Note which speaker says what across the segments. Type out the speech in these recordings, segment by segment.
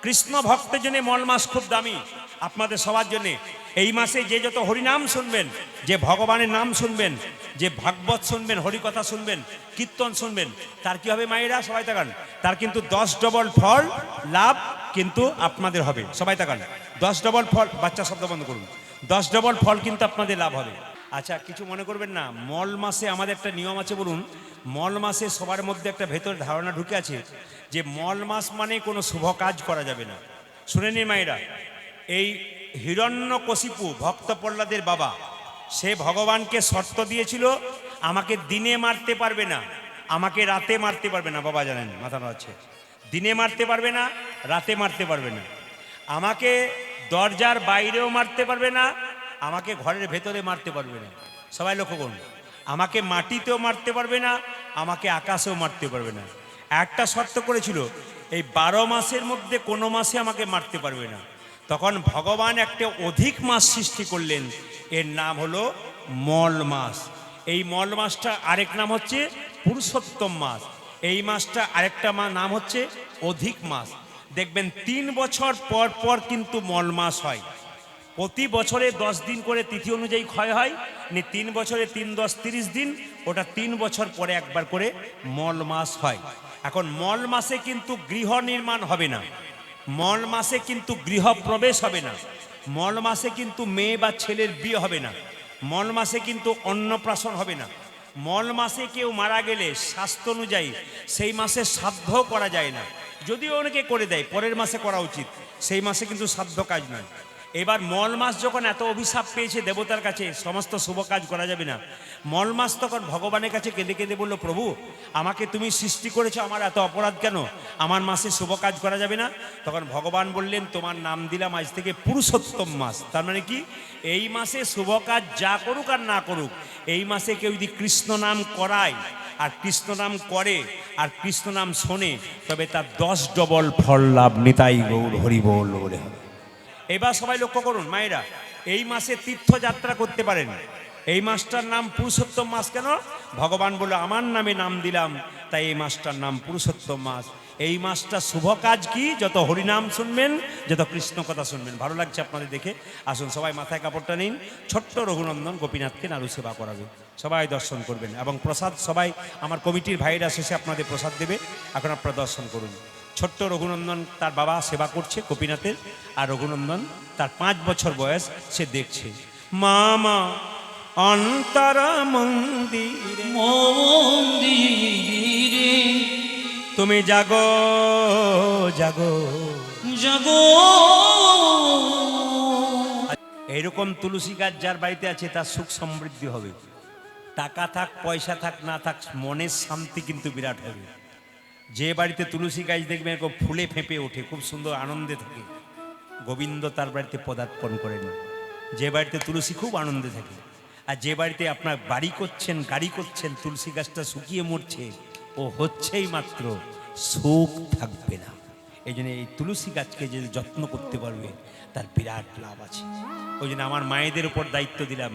Speaker 1: কৃষ্ণ ভক্তের জন্য মল মাস খুব দামি, আপনাদের সবার জন্য। এই মাসে যে যত হরিনাম শুনবেন, যে ভগবানের নাম শুনবেন, যে ভাগবত শুনবেন, হরিকথা শুনবেন, কীর্তন শুনবেন, তার কি হবে মায়েরা? সবাই তাকান। তার কিন্তু 10 ডবল ফল লাভ কিন্তু আপনাদের হবে। সবাই তাকান। 10 ডবল ফল, বাচ্চা শব্দ বন্ধ করুন। 10 ডবল ফল কিন্তু আপনাদের লাভ হবে। আচ্ছা, কিছু মনে করবেন না। মল মাসে আমাদের একটা নিয়ম আছে, বলুন। মল মাসে সবার মধ্যে একটা ভেতর ধারণা ঢুকে আছে যে মল মাস মানে কোনো শুভ কাজ করা যাবে না। শুনে নিন মায়েরা, এই হিরণ্যকশিপু ভক্ত প্রহ্লাদের বাবা, সে ভগবানকে শর্ত দিয়েছিল, আমাকে দিনে মারতে পারবে না, আমাকে রাতে মারতে পারবে না। বাবা জানেন, মাথা আছে, দিনে মারতে পারবে না, রাতে মারতে পারবে না, আমাকে দরজার বাইরেও মারতে পারবে না, আমাকে ঘরের ভেতরে মারতে পারবে না। সবাই লক্ষ্য করুন, আমাকে মাটিতেও মারতে পারবে না, আমাকে আকাশেও মারতে পারবে না। একটা শর্ত করেছিল, এই 12 মাসের মধ্যে কোনো মাসে আমাকে মারতে পারবে না। তখন ভগবান একটা অধিক মাস সৃষ্টি করলেন, এর নাম হলো মল মাস। এই মল মাসটা আরেক নাম হচ্ছে পুরুষোত্তম মাস। এই মাসটা আরেকটা নাম হচ্ছে অধিক মাস। দেখবেন 3 বছর পর পর কিন্তু মল মাস হয়। প্রতি বছরে 10 দিন করে তিথি অনুযায়ী ক্ষয় হয়, 3 বছরে 3 10 30 দিন, ওটা 3 বছর পরে একবার করে মল মাস হয়। এখন মল মাসে কিন্তু গৃহ নির্মাণ হবে না, মল মাসে কিন্তু গৃহ প্রবেশ হবে না, মল মাসে কিন্তু মেয়ে বা ছেলের বিয়ে হবে না, মল মাসে কিন্তু অন্নপ্রাশন হবে না, মল মাসে কেউ মারা গেলে শাস্ত্র অনুযায়ী সেই মাসে শ্রাদ্ধ করা যায় না। যদিও অনেকে করে দেয়, পরের মাসে করা উচিত, সেই মাসে কিন্তু শ্রাদ্ধ কাজ নয়। এবার মল মাস যখন এত অভিশাপ পেয়েছে দেবতার কাছে, সমস্ত শুভ কাজ করা যাবে না, মল মাস তখন ভগবানের কাছে কেঁদে কেঁদে বলল, প্রভু আমাকে তুমি সৃষ্টি করেছো, আমার এত অপরাধ কেন, আমার মাসে শুভ কাজ করা যাবে না? তখন ভগবান বললেন, তোমার নাম দিলাম আজ থেকে পুরুষোত্তম মাস। তার মানে কি, এই মাসে শুভ কাজ যা করুক আর না করুক, এই মাসে কেউ যদি কৃষ্ণ নাম করায় আর কৃষ্ণ নাম করে আর কৃষ্ণ নাম শোনে, তবে তার 10 ডবল ফল লাভ। নিতাই গৌর হরি বল বলে হবে। এবার সবাই লক্ষ্য করুন মায়েরা, এই মাসে তীর্থযাত্রা করতে পারেন। এই মাসটার নাম পুরুষোত্তম মাস কেন? ভগবান বলে, আমার নামে নাম দিলাম, তাই এই মাসটার নাম পুরুষোত্তম মাস। এই মাসটা শুভ কাজ কি? যত হরিনাম শুনবেন, যত কৃষ্ণ কথা শুনবেন। ভালো লাগছে আপনাদের দেখে। আসুন সবাই মাথায় কাপড়টা নিন। ছোট্ট রঘুনন্দন গোপীনাথকে নাড়ু সেবা করাবে, সবাই দর্শন করবেন। এবং প্রসাদ সবাই আমার কমিটির ভাইরা শেষে আপনাদের প্রসাদ দেবে, এখন আপনারা দর্শন করুন। ছোট্ট রঘুনন্দন তার বাবা সেবা করছে গোপীনাথের, আর রঘুনন্দন তার 5 বছর বয়স, সে দেখছে। মামা অন্তরা মন্দিরে
Speaker 2: মন্দিরে
Speaker 1: তুমি জাগো জাগো
Speaker 2: জাগো।
Speaker 1: এইরকম তুলসী গাছ যার বাড়িতে আছে তার সুখ সমৃদ্ধি হবে। টাকা থাক পয়সা থাক না থাক, মনের শান্তি কিন্তু বিরাট হবে। যে বাড়িতে তুলসী গাছ দেখবেন এরকম ফুলে ফেঁপে ওঠে, খুব সুন্দর আনন্দে থাকে, গোবিন্দ তার বাড়িতে পদার্পণ করেন। যে বাড়িতে তুলসী খুব আনন্দে থাকে। আর যে বাড়িতে আপনার বাড়ি করছেন, গাড়ি করছেন, তুলসী গাছটা শুকিয়ে মরছে, ও হচ্ছেই মাত্র, সুখ থাকবে না। এই জন্য এই তুলসী গাছকে যদি যত্ন করতে পারবে, তার বিরাট লাভ আছে। ওই জন্য আমার মায়েদের উপর দায়িত্ব দিলাম,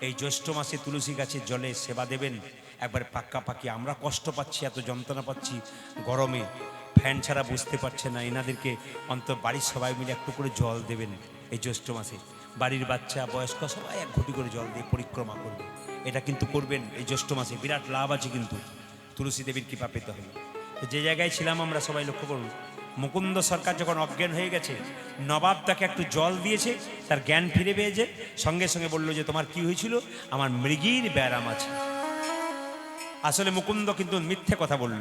Speaker 1: এই জ্যৈষ্ঠ মাসে তুলসী গাছের জলে সেবা দেবেন। একবার পাক্কাপাকি আমরা কষ্ট পাচ্ছি, এত যন্ত্রণা পাচ্ছি গরমে, ফ্যান ছাড়া বুঝতে পারছে না, এনাদেরকে অন্তত বাড়ির সবাই মিলে একটু করে জল দেবেন। এই জ্যৈষ্ঠ মাসে বাড়ির বাচ্চা বয়স্ক সবাই 1 ঘটি করে জল দিয়ে পরিক্রমা করবে। এটা কিন্তু করবেন এই জ্যৈষ্ঠ মাসে, বিরাট লাভ আছে। কিন্তু তুলসী দেবীর কৃপা পেতে হবে। তো যে জায়গায় ছিলাম আমরা সবাই লক্ষ্য করুন, মুকুন্দ সরকার যখন অজ্ঞান হয়ে গেছে, নবাব তাকে একটু জল দিয়েছে, তার জ্ঞান ফিরে পেয়েছে, সঙ্গে সঙ্গে বলল যে তোমার কি হয়েছিল? আমার মৃগীর ব্যারাম আছে। আসলে মুকুন্দ কিন্তু মিথ্যে কথা বলল।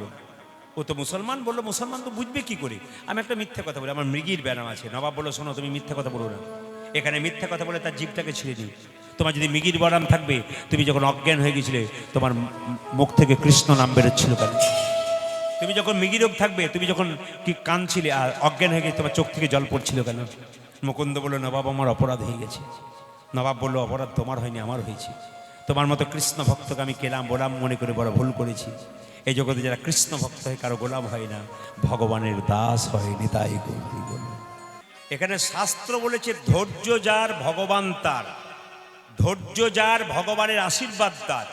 Speaker 1: ও তো মুসলমান, বললো মুসলমান তো বুঝবে কি করে, আমি একটা মিথ্যে কথা বলি, আমার মৃগীর ব্যারাম আছে। নবাব বললো, শোনো তুমি মিথ্যে কথা বলো না, এখানে মিথ্যে কথা বলে তার জিভটাকে ছিঁড়ে দিই। তোমার যদি মৃগীর ব্যারাম থাকবে, তুমি যখন অজ্ঞান হয়ে গেছিলে তোমার মুখ থেকে কৃষ্ণ নাম বেরোচ্ছিল কেন? তুমি যখন মৃগী রোগ থাকবে, তুমি যখন কি কাঁদছিলে আর অজ্ঞান হয়ে গেছে, তোমার চোখ থেকে জল পড়ছিল কেন? মুকুন্দ বললো, নবাব আমার অপরাধ হয়ে গেছে। নবাব বললো, অপরাধ তোমার হয়নি, আমার হয়েছে। তোমার মতো কৃষ্ণ ভক্তকে আমি কেলাম গোলাম মনে করে বড় ভুল করেছি। এই জগতে যারা কৃষ্ণ ভক্ত হয় কারো গোলাম হয় না, ভগবানের দাস হয়নি। তাই এখানে শাস্ত্র বলেছে, ধৈর্য যার ভগবান তার, ধৈর্য যার ভগবানের আশীর্বাদ তার।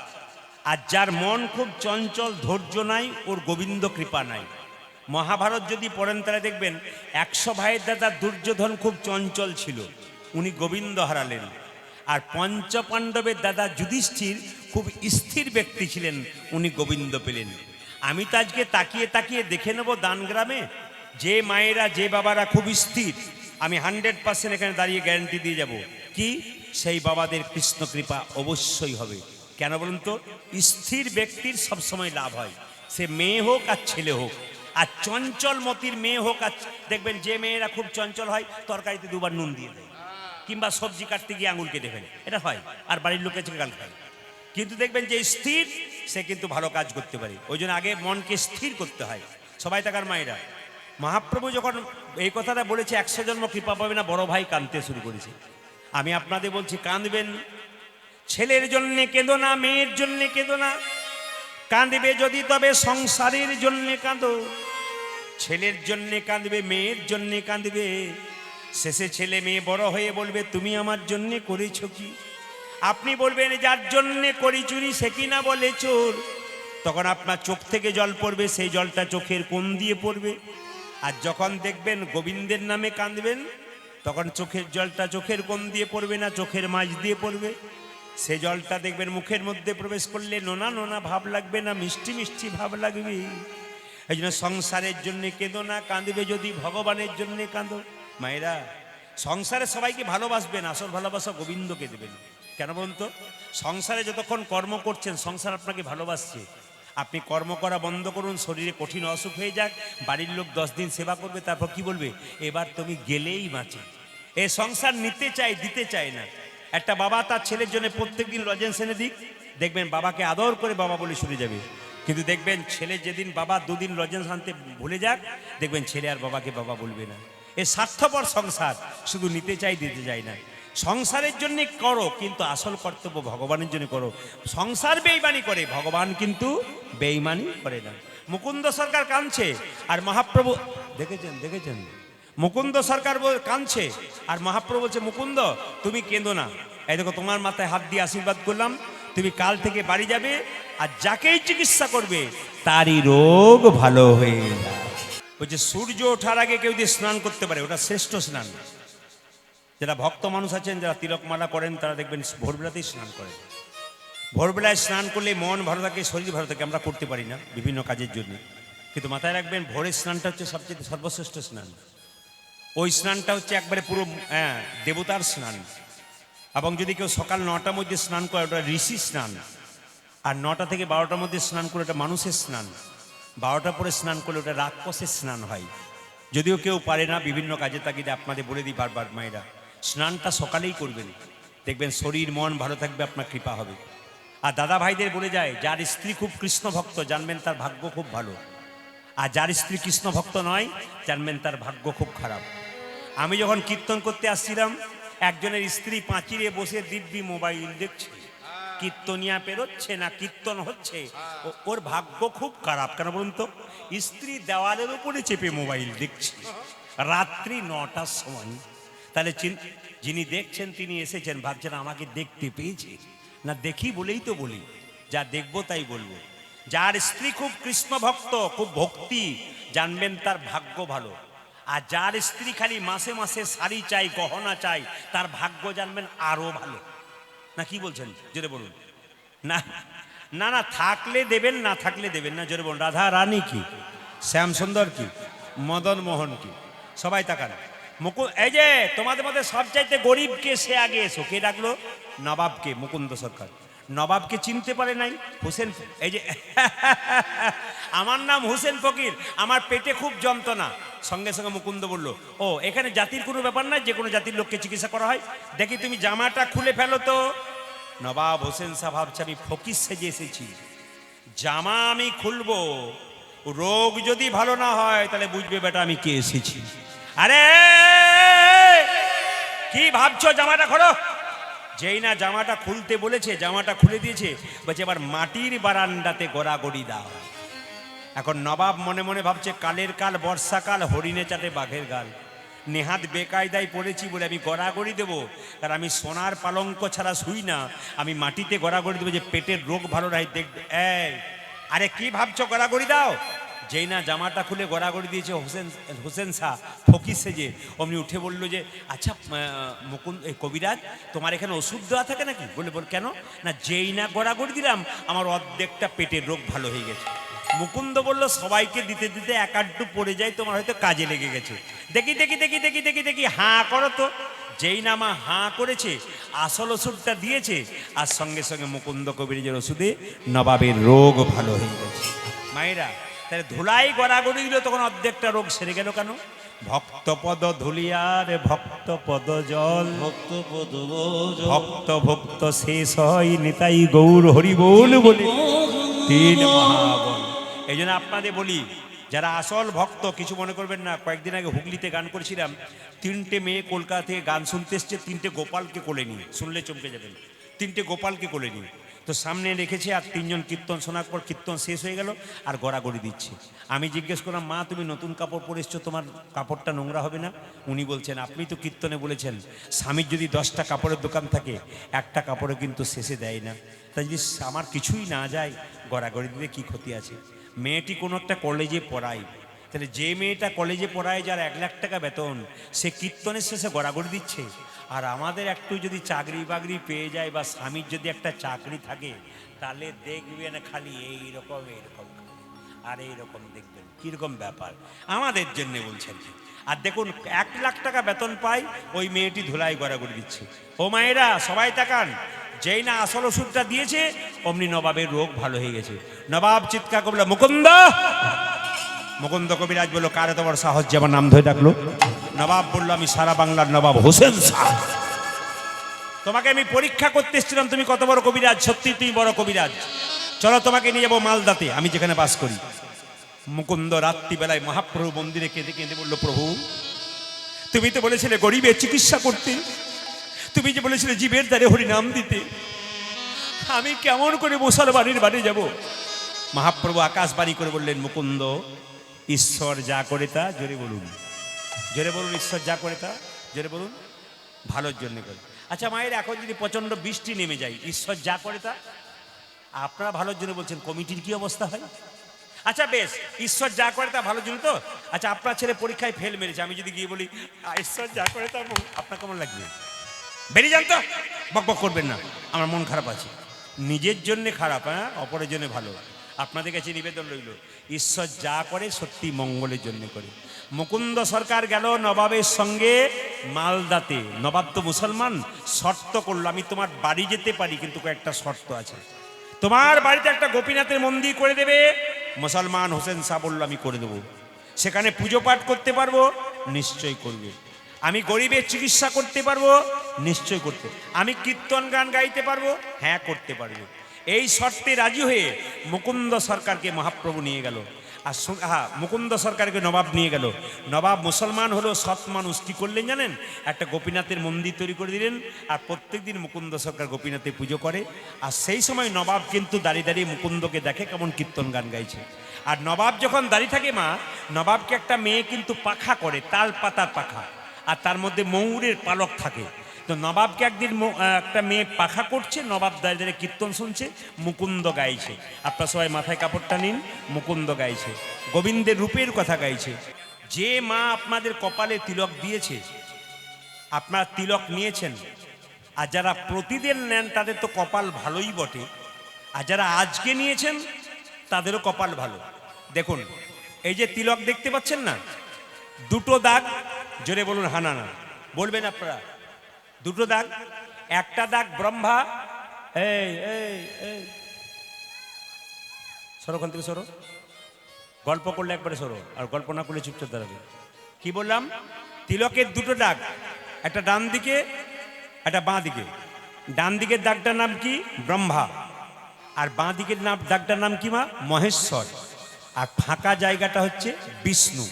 Speaker 1: আর যার মন খুব চঞ্চল, ধৈর্য নাই, ওর গোবিন্দ কৃপা নাই। মহাভারত যদি পড়েন তাহলে দেখবেন 100 ভাইয়ের দাদা দুর্যোধন খুব চঞ্চল ছিল, উনি গোবিন্দ হারালেন। আর পঞ্চপাণ্ডবের দাদা যুধিষ্ঠির খুব স্থির ব্যক্তি ছিলেন, উনি গোবিন্দ পেলেন। আমি তো আজকে তাকিয়ে তাকিয়ে দেখে নেব দানগ্রামে যে মায়েরা যে বাবারা খুব স্থির, আমি 100% এখানে দাঁড়িয়ে গ্যারান্টি দিয়ে যাব কি সেই বাবাদের কৃষ্ণ কৃপা অবশ্যই হবে। কেন বলুন তো? স্থির ব্যক্তির সবসময় লাভ হয়, সে মেয়ে হোক আর ছেলে হোক। আর চঞ্চল মতির মেয়ে হোক, আর দেখবেন যে মেয়েরা খুব চঞ্চল হয় তরকারিতে দুবার নুন দিয়ে দেয়, কিংবা সবজি কাটতে গিয়ে আঙুল কেটে ফেলে, এটা হয়, আর বাড়ির লোকের থেকে গাল খায়। কিন্তু দেখবেন যে স্থির সে কিন্তু ভালো কাজ করতে পারে। ওই জন্য আগে মনকে স্থির করতে হয়। সবাই থাকার মায়েরা, মহাপ্রভু যখন এই কথাটা বলেছে 100 জন্ম কৃপা পাবে না, বড় ভাই কাঁদতে শুরু করেছে। আমি আপনাদের বলছি কাঁদবেন, ছেলের জন্যে কেঁদো না, মেয়ের জন্যে কেঁদো না, কাঁদবে যদি তবে সংসারের জন্যে কাঁদো। ছেলের জন্যে কাঁদবে, মেয়ের জন্যে কাঁদবে, শেষে ছেলে মেয়ে বড় হয়ে বলবে তুমি আমার জন্যে করেছো কি? আপনি বলবেন যার জন্যে করি চুরি সে কি না বলে চোর। তখন আপনার চোখ থেকে জল পড়বে, সেই জলটা চোখের কোণ দিয়ে পড়বে। আর যখন দেখবেন গোবিন্দের নামে কাঁদবেন, তখন চোখের জলটা চোখের কোণ দিয়ে পড়বে না, চোখের মাঝ দিয়ে পড়বে। সে জলটা দেখবেন মুখের মধ্যে প্রবেশ করলে নোনা নোনা ভাব লাগবে না, মিষ্টি মিষ্টি ভাব লাগবে। এই জন্য সংসারের জন্যে কেঁদো না, কাঁদবে যদি ভগবানের জন্যে কাঁদো। মায়েরা, সংসারে সবাইকে ভালোবাসবেন, আসল ভালোবাসা গোবিন্দকে দেবেন। কেন বলুন তো? সংসারে যতক্ষণ কর্ম করছেন সংসার আপনাকে ভালোবাসছে। আপনি কর্ম করা বন্ধ করুন, শরীরে কঠিন অসুখ হয়ে যাক, বাড়ির লোক 10 দিন সেবা করবে, তারপর কি বলবে? এবার তুমি গেলেই বাঁচে। এই সংসার নিতে চাই, দিতে চায় না। একটা বাবা তার ছেলের জন্য প্রত্যেকদিন লজেন্স এনে দিক, দেখবেন বাবাকে আদর করে বাবা বলে শুনে যাবে। কিন্তু দেখবেন ছেলে যেদিন বাবা 2 দিন লজেন্স আনতে ভুলে যাক, দেখবেন ছেলে আর বাবাকে বাবা বলবে না। এ স্বার্থপর সংসার, শুধু নিতে চাই দিতে চাই না। সংসারের জন্য করো, কিন্তু আসল কর্তব্য ভগবানের জন্য করো। সংসার বেইমানি করে, ভগবান কিন্তু বেইমানি করে না। মুকুন্দ সরকার কাঁদছে আর মহাপ্রভু দেখেছেন মুকুন্দ সরকার কাঁদছে আর মহাপ্রভু বলছে মুকুন্দ তুমি কেঁদো না, এই দেখো তোমার মাথায় হাত দিয়ে আশীর্বাদ করলাম, তুমি কাল থেকে বাড়ি যাবে আর যাকেই চিকিৎসা করবে তারই রোগ ভালো হয়ে যাবে। ওই যে সূর্য ওঠার আগে কেউ যদি স্নান করতে পারে, ওটা শ্রেষ্ঠ স্নান। যারা ভক্ত মানুষ আছেন, যারা তিলকমালা করেন, তারা দেখবেন ভোরবেলাতেই স্নান করেন। ভোরবেলায় স্নান করলে মন ভালো থাকে, শরীর ভালো থাকে। আমরা করতে পারি না বিভিন্ন কাজের জন্য, কিন্তু মাথায় রাখবেন ভোরের স্নানটা হচ্ছে সবচেয়ে সর্বশ্রেষ্ঠ স্নান। ওই স্নানটা হচ্ছে একবারে পুরো দেবতার স্নান। এবং যদি কেউ সকাল 9টার মধ্যে স্নান করে, ওটা ঋষি স্নান। আর 9টা থেকে 12টার মধ্যে স্নান করে, ওটা মানুষের স্নান। 12টা পরে স্নান করলে ওটা রাক্ষসের স্নান হয়। যদিও কেউ পারে না, বিভিন্ন কাজে তাগিদে আপনাদের বলে দিই বারবার, মায়েরা স্নানটা সকালেই করবেন, দেখবেন শরীর মন ভালো থাকবে, আপনার কৃপা হবে। আর দাদা ভাইদের বলে যায়, যার স্ত্রী খুব কৃষ্ণ ভক্ত জানবেন তার ভাগ্য খুব ভালো, আর যার স্ত্রী কৃষ্ণ ভক্ত নয় জানবেন তার ভাগ্য খুব খারাপ। আমি যখন কীর্তন করতে আসছিলাম, একজনের স্ত্রী পাঁচিরে বসে দিব্যি মোবাইল দেখছে, কীর্তনিয়া পেরোচ্ছে না, কীর্তন হচ্ছে, ওর ভাগ্য খুব খারাপ। কেন বলুন তো? স্ত্রী দেওয়ালের উপরে চেপে মোবাইল দেখছে রাত্রি 9টার সময়। তাহলে যিনি দেখছেন তিনি এসেছেন, ভাবছেন আমাকে দেখতে পেয়েছে না, দেখি বলেই তো বলি, যা দেখবো তাই বলবো। যার স্ত্রী খুব কৃষ্ণ ভক্ত, খুব ভক্তি, জানবেন তার ভাগ্য ভালো। আর যার স্ত্রী খালি মাসে মাসে শাড়ি চাই, গহনা চাই, তার ভাগ্য জানবেন আরো ভালো। না কি বলছেন? জোরে বলুন। না না না, থাকলে দেবেন, না থাকলে দেবেন না। জোরে বলুন। রাধা রানী কি, শ্যাম সুন্দর কি, মদন মোহন কি, সবাই তাকান। এই যে তোমাদের মধ্যে সবচাইতে গরিবকে সে আগে এসো, কে ডাকলো? নবাবকে, মুকুন্দ সরকার। নবাবকে চিনতে পারে নাই? হোসেন, এই যে আমার নাম হোসেন ফকির, আমার পেটে খুব যন্ত্রণা। সঙ্গে সঙ্গে মুকুন্দ বলল, ও এখানে জাতির কোনো ব্যাপার নাই, যে কোনো জাতির লোককে চিকিৎসা করা হয়। দেখি তুমি জামাটা খুলে ফেলো তো। নবাব হোসেন সাহেব ভাবছে আমি ফকির সেজে এসেছি, জামা আমি খুলবো, রোগ যদি ভালো না হয় তাহলে বুঝবে বেটা আমি কে এসেছি। আরে কি ভাবছো? জামাটা খোলো। যেই না জামাটা খুলতে বলেছে, জামাটা খুলে দিয়েছে, বলছে এবার মাটির বারান্দাতে গড়াগড়ি দাও। এখন নবাব মনে মনে ভাবছে, কালের কাল বর্ষাকাল, হরিণে চাটে বাঘের গাল, নেহাত বেকায়দায় পড়েছি বলে আমি গড়াগড়ি দেবো। কারণ আমি সোনার পালঙ্ক ছাড়া শুই না, আমি মাটিতে গড়াগড়ি দেবো যে পেটের রোগ ভালো রায় দেখবে। এই আরে কি ভাবছো? গড়াগড়ি দাও। যেই না জামাটা খুলে গড়াগড়ি দিয়েছে হোসেন শাহ ফকির সেজে, অমনি উঠে বললো যে আচ্ছা মুকুন্দ কবিরাজ তোমার এখানে ওষুধ দেওয়া থাকে নাকি? বল কেন? না যেই না গড়াগড়ি দিলাম আমার অর্ধেকটা পেটের রোগ ভালো হয়ে গেছে। মুকুন্দ বলল সবাইকে দিতে দিতে এক আধটু পড়ে যায়, তোমার হয়তো কাজে লেগে গেছে। দেখি দেখি দেখি দেখি দেখি দেখি হাঁ করো তো। যেই না মা হাঁ করেছে আসল ওষুধটা দিয়েছে, আর সঙ্গে সঙ্গে মুকুন্দ কবিরাজের ওষুধে নবাবের রোগ ভালো হয়ে গেছে। মায়েরা তাহলে ধুলাই গড়াগড়ি দিল, তখন অর্ধেকটা রোগ সেরে গেল কেন? ভক্ত পদ ধুলিয়ার ভক্ত পদ জল,
Speaker 2: ভক্ত পদ
Speaker 1: ভক্ত ভক্ত শেষ হয় নিতাই গৌর হরি বল বলে তিন মহাবল। এই জন্য আপনাদের বলি, যারা আসল ভক্ত কিছু মনে করবেন না। কয়েকদিন আগে হুগলিতে গান করেছিলাম, 3টে মেয়ে কলকাতা থেকে গান শুনতে এসছে, 3টে গোপালকে কোলে নিয়ে, শুনলে চমকে যাবেন, 3টে গোপালকে কোলে নিয়ে তো সামনে রেখেছে। আর 3জন কীর্তন শোনার পর কীর্তন শেষ হয়ে গেল আর গড়াগড়ি দিচ্ছে। আমি জিজ্ঞেস করলাম, মা তুমি নতুন কাপড় পরে এসছো, তোমার কাপড়টা নোংরা হবে না? উনি বলছেন আপনি তো কীর্তনে বলেছেন স্বামীর যদি 10টা কাপড়ের দোকান থাকে একটা কাপড়ে কিন্তু শেষে দেয় না, তাই যদি আমার কিছুই না যায় গড়াগড়ি দিতে কী ক্ষতি আছে? মেয়েটি কোনো একটা কলেজে পড়ায়, তাহলে যে মেয়েটা কলেজে পড়ায় যার 1 লাখ টাকা বেতন, সে কীর্তনের শেষে গড়াগড়ি দিচ্ছে। আর আমাদের একটু যদি চাকরি বাকরি পেয়ে যায় বা স্বামীর যদি একটা চাকরি থাকে, তাহলে দেখবেন খালি এইরকম এইরকম আর এইরকম দেখবেন কীরকম ব্যাপার। আমাদের জন্যে বলছেন। আর দেখুন 1 লাখ টাকা বেতন পায়, ওই মেয়েটি ধুলাই গড়াগড়ি দিচ্ছে। ও মায়েরা সবাই তাকান, যেই না আসল ওষুধটা দিয়েছে অমনি নবাবের রোগ ভালো হয়ে গেছে। নবাব চিৎকার করল মুকুন্দ। মুকুন্দ কবিরাজ বলল কার এত বড় সাহস যে আমার নাম ধরে ডাকলো? নবাব বলল আমি সারা বাংলার নবাব হোসেন শাহ। তোমাকে আমি পরীক্ষা করতে এসেছিলাম তুমি কত বড় কবিরাজ। সত্যি তুমি বড় কবিরাজ, চলো তোমাকে নিয়ে যাবো মালদাতে, আমি যেখানে বাস করি। মুকুন্দ রাত্রিবেলায় মহাপ্রভু মন্দিরে কেঁদে কেঁদে বলল প্রভু তুমি তো বলেছিলে গরিবের চিকিৎসা করতে, তুমি যে বলেছিলে জীবের দ্বারে হরি নাম দিতে, আমি কেমন করে মুসলমানের বাড়ি যাব? মহাপ্রভু আকাশবাণী করে বললেন মুকুন্দ ঈশ্বর যা করে তা, জোরে বলুন জোরে বলুন, ঈশ্বর যা করে তা জোরে বলুন ভালোর জন্য করে। আচ্ছা মায়ের এখন যদি প্রচন্ড বৃষ্টি নেমে যায়, ঈশ্বর যা করে তা আপনারা ভালোর জন্য বলছেন, কমিটির কি অবস্থা হয়? আচ্ছা বেশ, ঈশ্বর যা করে তা ভালোর জন্য তো। আচ্ছা আপনার ছেলে পরীক্ষায় ফেল মেরেছে, আমি যদি গিয়ে বলি ঈশ্বর যা করে তা, আপনার কেমন লাগবে? বেরিয়ে যান তো, বক বক করবেন না, আমার মন খারাপ আছে। নিজের জন্য খারাপ, হ্যাঁ, অপরের জন্য ভালো। আপনাদের কাছে নিবেদন রইল, ঈশ্বর যা করে সত্যি মঙ্গলের জন্য করে। মুকুন্দ সরকার গেল নবাবের সঙ্গে মালদাতে। নবাব তো মুসলমান, শর্ত করলো আমি তোমার বাড়ি যেতে পারি, কিন্তু কয়েকটা শর্ত আছে। তোমার বাড়িতে একটা গোপীনাথের মন্দির করে দেবে। মুসলমান হোসেন শাহ বললো আমি করে দেবো। সেখানে পুজো পাঠ করতে পারবো? নিশ্চয়ই করবে। আমি গরিবের চিকিৎসা করতে পারবো? নিশ্চয় করতে। আমি কীর্তন গান গাইতে পারবো? হ্যাঁ করতে পারবে। এই শর্তে রাজি হয়ে মুকুন্দ সরকারকে মহাপ্রভু নিয়ে গেল। আর মুকুন্দ সরকারকে নবাব নিয়ে গেল। নবাব মুসলমান হলো, সৎ মানুষ। কি করলেন জানেন? একটা গোপীনাথের মন্দির তৈরি করে দিলেন, আর প্রত্যেক দিন মুকুন্দ সরকার গোপীনাথে পুজো করে। আর সেই সময় নবাব কিন্তু দাঁড়িয়ে দাঁড়িয়ে মুকুন্দকে দেখে কেমন কীর্তন গান গাইছে। আর নবাব যখন দাঁড়িয়ে থাকে মা, নবাবকে একটা মেয়ে কিন্তু পাখা করে, তাল পাতার পাখা, আর তার মধ্যে ময়ূরের পালক থাকে। তো নবাবকে একদিন একটা মেয়ে পাখা করছে, নবাব দাঁড়িয়ে দাঁড়িয়ে কীর্তন শুনছে, মুকুন্দ গাইছে। আপনার সবাই মাথায় কাপড়টা নিন, মুকুন্দ গাইছে, গোবিন্দের রূপের কথা গাইছে। যে মা আপনাদের কপালে তিলক দিয়েছে, আপনারা তিলক নিয়েছেন, আর যারা প্রতিদিন নেন তাদের তো কপাল ভালোই বটে, আর যারা আজকে নিয়েছেন তাদেরও কপাল ভালো। দেখুন এই যে তিলক দেখতে পাচ্ছেন না, দুটো দাগ, জোরে বলুন হানা না, বলবেন আপনারা দুটো দাগ। একটা দাগ ব্রহ্মা, এই এই এই সরোখান থেকে সরো, গল্প করলে একবারে সরো, আর গল্প না করলে চুপচাপ দাঁড়াবে। কি বললাম? তিলকের দুটো দাগ, একটা ডান দিকে একটা বাঁ দিকে। ডান দিকের দাগটার নাম কি? ব্রহ্মা। আর বাঁ দিকের দাগটার নাম কি মা? মহেশ্বর। আর ফাঁকা জায়গাটা হচ্ছে বিষ্ণু।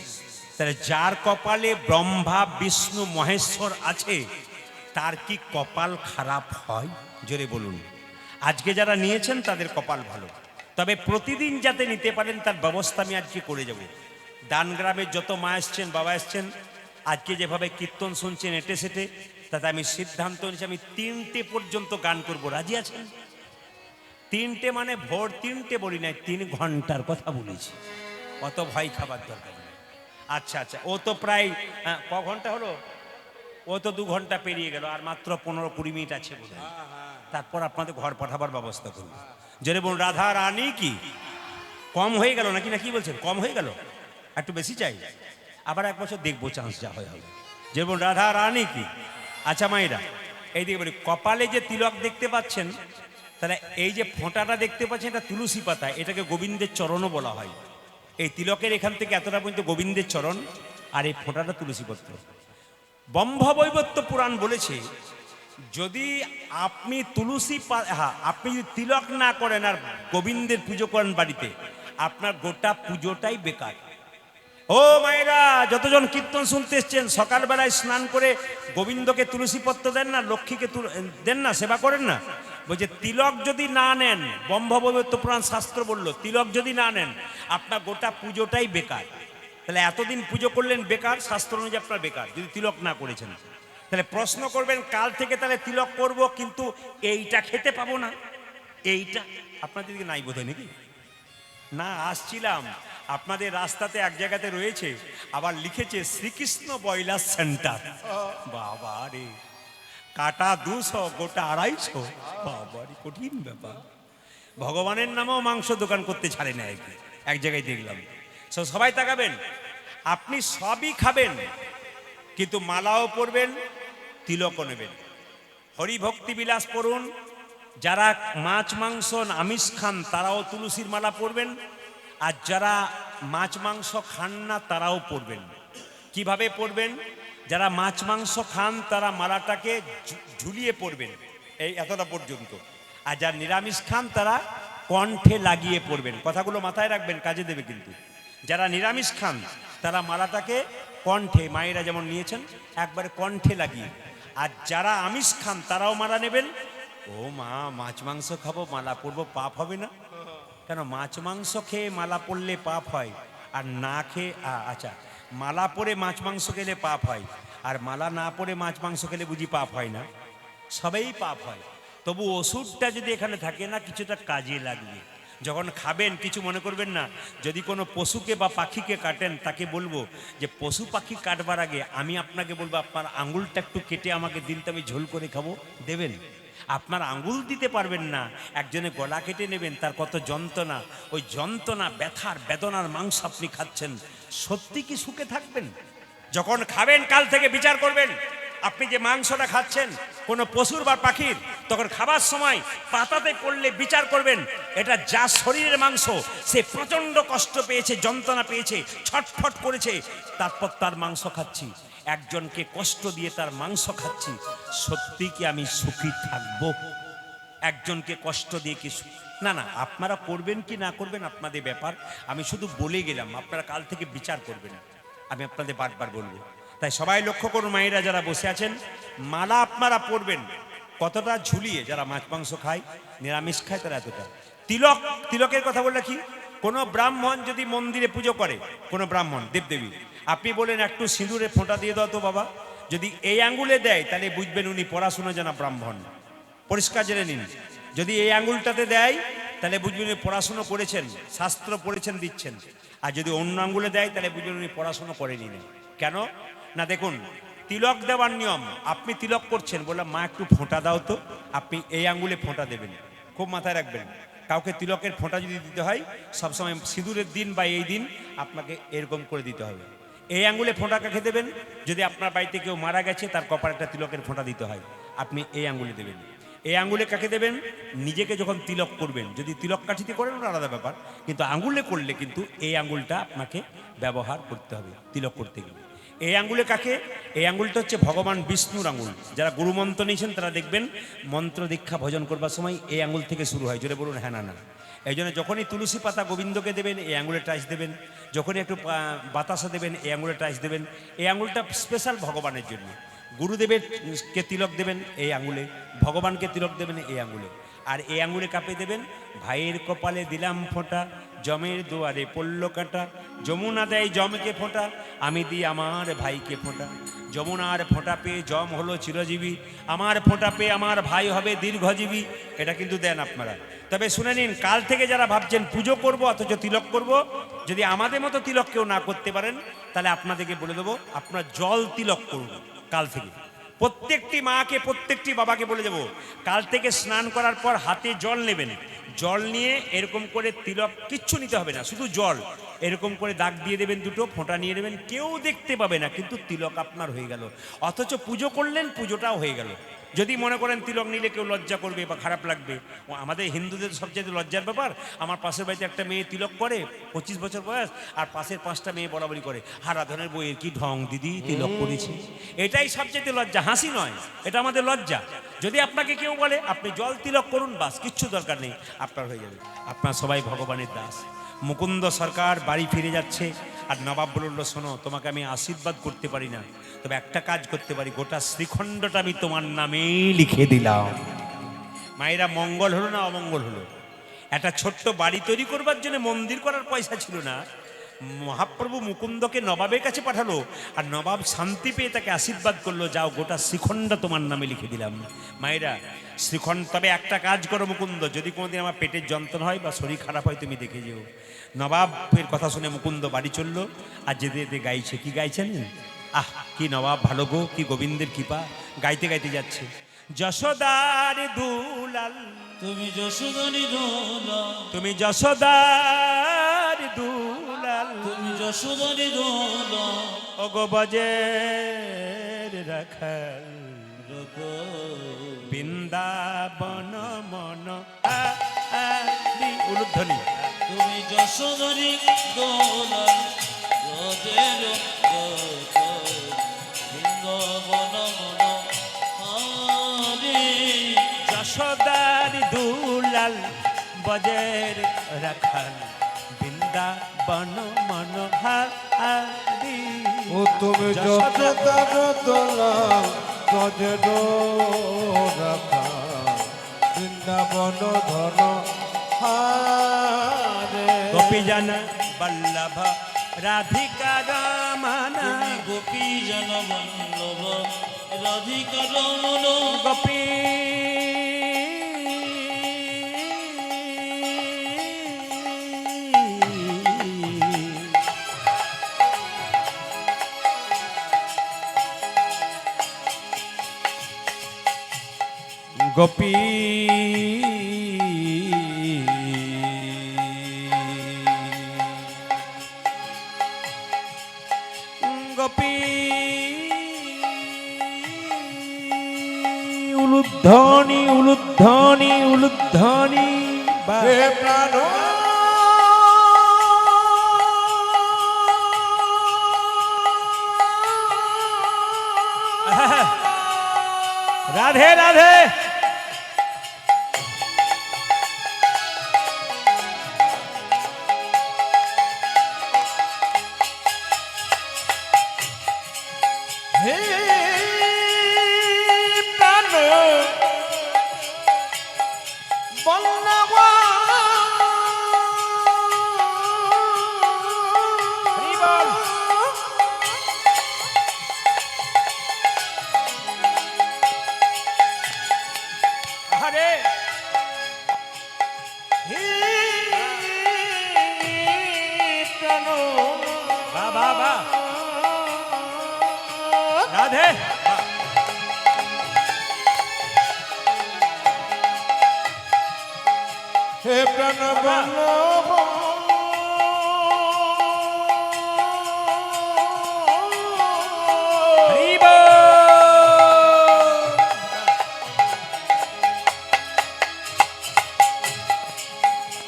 Speaker 1: তাহলে যার কপালে ব্রহ্মা বিষ্ণু মহেশ্বর আছে, তার কি কপাল খারাপ হয়? জোরে বলুন। আজকে যারা নিয়েছেন তাদের কপাল ভালো, তবে প্রতিদিন যাতে নিতে পারেন তার ব্যবস্থা আমি আজকে করে যাব। দানগ্রামের যত মা এসছেন, বাবা এসছেন, আজকে যেভাবে কীর্তন শুনছেন এটে সেটে, তাতে আমি সিদ্ধান্ত নিয়েছি আমি 3টে পর্যন্ত গান করব। রাজি আছেন? 3টে মানে ভোর 3টে বলি নাই, 3 ঘন্টার কথা বলেছি। অত ভয় খাবার দরকার নেই। আচ্ছা আচ্ছা, ও তো প্রায় ক ঘন্টা হলো? ও তো 2 ঘন্টা পেরিয়ে গেল, আর মাত্র 15-20 মিনিট আছে বোধহয়। তারপর আপনাদের ঘর পাঠাবার ব্যবস্থা করবো। যদি বলুন রাধা রানী কি কম হয়ে গেল নাকি, না কি বলছেন, কম হয়ে গেল, একটু বেশি চাই? আবার 1 বছর দেখবো, চান্স যা হয় হবে। যে বলুন রাধা রানী কি। আচ্ছা মায়েরা, এইদিকে বলি, কপালে যে তিলক দেখতে পাচ্ছেন, তাহলে এই যে ফোঁটাটা দেখতে পাচ্ছেন, এটা তুলসী পাতা, এটাকে গোবিন্দের চরণও বলা হয়। এই তিলকের এখান থেকে এতটা পর্যন্ত গোবিন্দের চরণ, আর এই ফোঁটাটা তুলসী পত্র। ব্রহ্মবৈবর্ত পুরাণ বলেছে, যদি আপনি আপনি যদি তিলক না করেন আর গোবিন্দের পুজো করেন বাড়িতে, আপনার গোটা পুজোটাই বেকার। ও মায়েরা, যতজন কীর্তন শুনতে এসছেন, সকালবেলায় স্নান করে গোবিন্দকে তুলসী পত্র দেন না, লক্ষ্মীকে দেন না, সেবা করেন না? বলছে তিলক যদি না নেন, ব্রহ্মবৈবর্ত পুরাণ শাস্ত্র বললো, তিলক যদি না নেন আপনার গোটা পুজোটাই বেকার। তাহলে এতদিন পুজো করলেন বেকার, শাস্ত্র অনুযায়ী আপনার বেকার যদি তিলক না করেছেন। তাহলে প্রশ্ন করবেন কাল থেকে তাহলে তিলক করব, কিন্তু এইটা খেতে পাবো না, এইটা আপনাদের দিকে নাই বোধহয় নাকি? না, আসছিলাম আপনাদের রাস্তাতে এক জায়গাতে রয়েছে, আবার লিখেছে শ্রীকৃষ্ণ বয়লার সেন্টার। বাবা রে, কাটা 200, গোটা 250, বাবা রে, কঠিন ব্যাপার। ভগবানের নামেও মাংস দোকান করতে ছাড়ে না, এক জায়গায় দেখলাম। সবাই তাকাবেন, আপনি সবই খাবেন, কিন্তু মালাও পরবেন, তিলকও নেবেন। হরিভক্তি বিলাস পড়ুন। যারা মাছ মাংস আমিষ খান তারাও তুলসীর মালা পরবেন, আর যারা মাছ মাংস খান না তারাও পরবেন। কিভাবে পরবেন? যারা মাছ মাংস খান তারা মালাটাকে ঝুলিয়ে পরবেন, এই এতটা পর্যন্ত। আর যারা নিরামিষ খান তারা কণ্ঠে লাগিয়ে পরবেন। কথাগুলো মাথায় রাখবেন, কাজে দেবে কিন্তু। যারা নিরামিষ খান তারা মালাটাকে কণ্ঠে, মায়েরা যেমন নিয়েছেন, একবারে কণ্ঠে লাগিয়ে। আর যারা আমিষ খান তারাও মালা নেবেন। ও মা, মাছ মাংস খাবো, মালা পরবো, পাপ হবে না? কেন, মাছ মাংস খেয়ে মালা পরলে পাপ হয়, আর না খেয়ে আচ্ছা, মালা পরে মাছ মাংস খেলে পাপ হয়, আর মালা না পরে মাছ মাংস খেলে বুঝি পাপ হয় না? সবাই পাপ হয়। তবু ওষুধটা যদি এখানে থাকে না, কিছুটা কাজে লাগবে। যখন খাবেন কিছু মনে করবেন না। যদি কোনো পশুকে বা পাখিকে কাটেন, তাকে বলবো যে পশু পাখি কাটবার আগে আমি আপনাকে বলবো আপনার আঙুলটা একটু কেটে আমাকে দিন, তো আমি ঝোল করে খাবো, দেবেন? আপনার আঙুল দিতে পারবেন না, একজনে গলা কেটে নেবেন, তার কত যন্ত্রণা, ওই যন্ত্রণা, ব্যথার বেদনার মাংস আপনি খাচ্ছেন, সত্যি কি সুখে থাকবেন? যখন খাবেন কাল থেকে বিচার করবেন, আপনি যে মাংসটা খাচ্ছেন কোনো পশুর বা পাখির, তখন খাবার সময় পাতাতে পড়লে বিচার করবেন, এটা যা শরীরের মাংস, সে প্রচণ্ড কষ্ট পেয়েছে, যন্ত্রণা পেয়েছে, ছটফট করেছে, তারপর তার মাংস খাচ্ছি। একজনকে কষ্ট দিয়ে তার মাংস খাচ্ছি, সত্যি কি আমি সুখী থাকবো? একজনকে কষ্ট দিয়ে কি না? না, আপনারা করবেন কি না করবেন আপনাদের ব্যাপার, আমি শুধু বলে গেলাম, আপনারা কাল থেকে বিচার করবেন, আমি আপনাদের বারবার বলবো। তাই সবাই লক্ষ্য করুন, মায়েরা যারা বসে আছেন, মালা আপনারা পরবেন কতটা ঝুলিয়ে। যারা মাছ মাংস খায়, নিরামিষ খায়, তারা এতটা। তিলক, তিলকের কথা বললে কি, কোনো ব্রাহ্মণ যদি মন্দিরে পুজো করে, কোনো ব্রাহ্মণ দেবদেবী, আপনি বলেন একটু সিঁদুরে ফোঁটা দিয়ে দাও তো বাবা, যদি এই আঙ্গুলে দেয় তাহলে বুঝবেন উনি পড়াশোনা জানা ব্রাহ্মণ। পরিষ্কার জেনে নিন, যদি এই আঙ্গুলটাতে দেয় তাহলে বুঝবেন উনি পড়াশুনো করেছেন, শাস্ত্র পড়েছেন, দিচ্ছেন। আর যদি অন্য আঙ্গুলে দেয় তাহলে বুঝবেন উনি পড়াশুনো করেনি। কেন না, দেখুন তিলক দেওয়ার নিয়ম, আপনি তিলক করছেন, বললাম মা একটু ফোঁটা দাও তো, আপনি এই আঙ্গুলে ফোঁটা দেবেন, খুব মাথায় রাখবেন। কাউকে তিলকের ফোঁটা যদি দিতে হয়, সবসময় সিঁদুরের দিন বা এই দিন আপনাকে এরকম করে দিতে হবে। এই আঙ্গুলে ফোঁটা কাকে দেবেন? যদি আপনার বাড়িতে কেউ মারা গেছে, তার কপালে একটা তিলকের ফোঁটা দিতে হয়, আপনি এই আঙ্গুলে দেবেন। এই আঙ্গুলে কাকে দেবেন? নিজেকে যখন তিলক করবেন, যদি তিলক কাঠিতে করেন ওটা আলাদা ব্যাপার, কিন্তু আঙ্গুলে করলে কিন্তু এই আঙ্গুলটা আপনাকে ব্যবহার করতে হবে তিলক করতে গেলে। এই আঙ্গুলে কাকে? এই আঙ্গুলটা হচ্ছে ভগবান বিষ্ণুর আঙ্গুল। যারা গুরুমন্ত্র নিয়েছেন তারা দেখবেন মন্ত্র দীক্ষা ভজন করবার সময় এই আঙ্গুল থেকে শুরু হয়। জোরে বলুন হ্যাঁ না না। এই জন্য যখনই তুলসী পাতা গোবিন্দকে দেবেন, এই আঙ্গুলে টাচ দেবেন। যখনই একটু বাতাসা দেবেন, এই আঙ্গুলে টাচ দেবেন। এই আঙ্গুলটা স্পেশাল ভগবানের জন্য। গুরুদেবের কে তিলক দেবেন এই আঙ্গুলে, ভগবানকে তিলক দেবেন এই আঙ্গুলে। আর এই আঙ্গুলে কাপে দেবেন, ভাইয়ের কপালে দিলাম ফোঁটা, জমের দুয়ারে পড়ল কাঁটা, যমুনা দেয় জমকে ফোঁটা, আমি দিই আমার ভাইকে ফোঁটা। যমুনার ফোঁটা পেয়ে জম হলো চিরজীবী, আমার ফোঁটা পেয়ে আমার ভাই হবে দীর্ঘজীবী। এটা কিন্তু দেন আপনারা। তবে শুনে নিন, কাল থেকে যারা ভাবছেন পুজো করব অথচ তিলক করব, যদি আমাদের মতো তিলক কেউ না করতে পারেন, তাহলে আপনাদেরকে বলে দেবো, আপনার জল তিলক করুন কাল থেকে। প্রত্যেকটি মাকে, প্রত্যেকটি বাবাকে বলে দেবো, কাল থেকে স্নান করার পর হাতে জল নেবেন। জল নিয়ে এরকম করে তিলক, কিচ্ছু নিতে হবে না, শুধু জল এরকম করে দাগ দিয়ে দেবেন, দুটো ফোঁটা নিয়ে নেবেন, কেউ দেখতে পাবে না, কিন্তু তিলক আপনার হয়ে গেল। অথচ পুজো করলেন, পুজোটাও হয়ে গেল। যদি মনে করেন তিলক নিলে কেউ লজ্জা করবে বা খারাপ লাগবে, ও আমাদের হিন্দুদের সবচেয়ে লজ্জার ব্যাপার। আমার পাশের বাড়িতে একটা মেয়ে তিলক করে, 25 বছর বয়স, আর পাশের 5টা মেয়ে বরাবরই করে, হারাধনের বইয়ের কি ঢং দিদি তিলক করেছে। এটাই সবচেয়ে লজ্জা, হাসি নয়, এটা আমাদের লজ্জা। যদি আপনাকে কেউ বলে আপনি জল তিলক করুন, বাস, কিচ্ছু দরকার নেই, আপনার হয়ে যাবে। আপনার সবাই ভগবানের দাস। মুকুন্দ সরকার বাড়ি ফিরে যাচ্ছে, আর নবাব বলল, শোনো, তোমাকে আমি আশীর্বাদ করতে পারি না, তবে একটা কাজ করতে পারি, গোটা শ্রীখণ্ডটা আমি তোমার নামেই লিখে দিলাম। মায়েরা, মঙ্গল হলো না অমঙ্গল হলো? একটা ছোট্ট বাড়ি তৈরি করবার জন্য মন্দির করার পয়সা ছিল না, মহাপ্রভু মুকুন্দকে নবাবের কাছে পাঠালো, আর নবাব শান্তি পেয়ে তাকে আশীর্বাদ করলো, যাও, গোটা শ্রীখণ্ড তোমার নামে লিখে দিলাম। মায়েরা, শ্রীখণ্ড, তবে একটা কাজ করো মুকুন্দ, যদি কোনোদিন আমার পেটের যন্ত্রণা হয় বা শরীর খারাপ হয়, তুমি দেখে যেও। নবাবের কথা শুনে মুকুন্দ বাড়ি চললো, আর যেতে যেতে গাইছে, কি গাইছেন? আহ, কি নবাব ভালো গো, কি গোবিন্দের কৃপা। গাইতে গাইতে যাচ্ছে, যশোদার দুলাল,
Speaker 2: তুমি যশোদারি দোলা,
Speaker 1: তুমি যশোদার দুলাল,
Speaker 2: তুমি যশোদারি দোলা,
Speaker 1: ওগো বজের রাখাল, বৃন্দাবন মন উলুধ্বনি।
Speaker 2: তুমি যশোদারি দোলা, রজের বৃন্দাবন মন হারে।
Speaker 1: যশোদার দুলাল, বজের রাখাল, বৃন্দাবন মন হারি।
Speaker 3: ও তুমি যশোদার দোলাল, ব্রজের রাখাল, বৃন্দাবন ধন হারে।
Speaker 1: গোপীজন বল্লভ রাধিকা রমনা,
Speaker 2: তুমি গোপী জন বল্লভ রাধিকা রমণ।
Speaker 1: গোপী গোপী গোপী উলুধ্বনি উলুধ্বনি উলুধ্বনি।
Speaker 3: হে প্রাণ
Speaker 1: রাধে রাধে।
Speaker 3: হে প্রাণ বল্লভ
Speaker 1: হরি বল। আরে
Speaker 3: হে প্রাণ
Speaker 1: বাবা বা রাধে।
Speaker 3: হে প্রাণ বল্লভ
Speaker 1: হরি বল।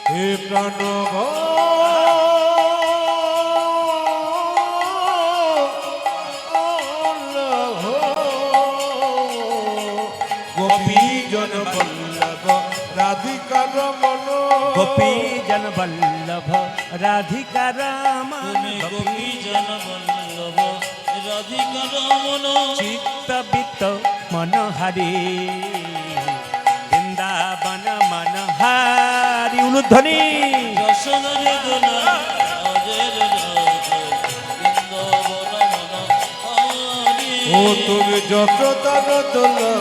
Speaker 3: হে প্রাণ বল্লভ গোপী জন বল্লভ রাধিকা রমণ।
Speaker 1: গোপী জন বল্লভ রাধিকা রমণ।
Speaker 2: তুমি গোপী জন বল্লভ রাধিকা রমণ।
Speaker 1: চিত্তবিত্ত মনোহারি, বৃন্দাবন মনোহারি। উলুধ্বনি।
Speaker 2: যশোদারি দোলা, রজের বৃন্দাবন মন হারে।
Speaker 3: ও তুমি যশোদার দোলা,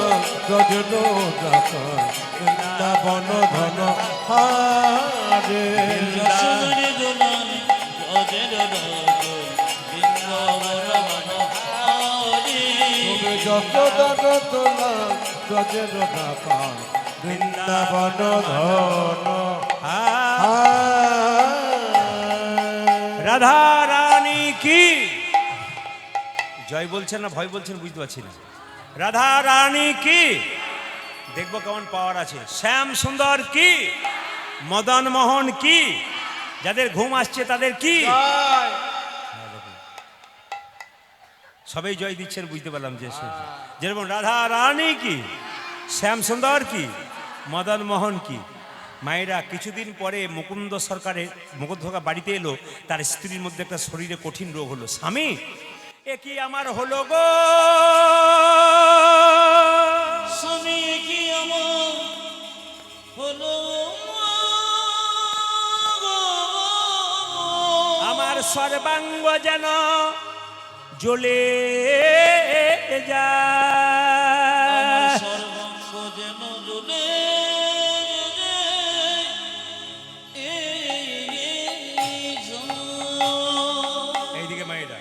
Speaker 3: ব্রজের রাখাল, বৃন্দাবন ধন হারে।
Speaker 2: যশোদারি দোলা, ব্রজের রতন বৃন্দাবন বনহারি
Speaker 3: তুমি যশোদার তোলাম ব্রজের রাখাল বৃন্দাবন ধন
Speaker 1: রাধা রানী কি জয় বলছেন না ভয় বলছেন বুঝতে পারছি না। রাধা রানী কি, দেখবো কেমন পাওয়ার আছে। শ্যাম সুন্দর কি, মদন মোহন কি, যাদের ঘুম আসছে তাদের কি। সবাই জয় দিচ্ছেন বুঝতে পারলাম যে যেরকম রাধা রানী কি, শ্যাম সুন্দর কি, মদন মোহন কি। মায়েরা কিছুদিন পরে মুকুন্দ সরকারের মুকুন্দ সরকার বাড়িতে এলো, তার স্ত্রীর মধ্যে একটা শরীরে কঠিন রোগ হলো। স্বামী এ কি আমার হলো গো,
Speaker 2: স্বামী কি আমার হলো
Speaker 1: আমার সর্বাঙ্গ যেন জ্বলে
Speaker 2: আমার
Speaker 1: যায়।
Speaker 2: সর্বাঙ্গ যেন জ্বলে
Speaker 1: এইদিকে মায়েরা,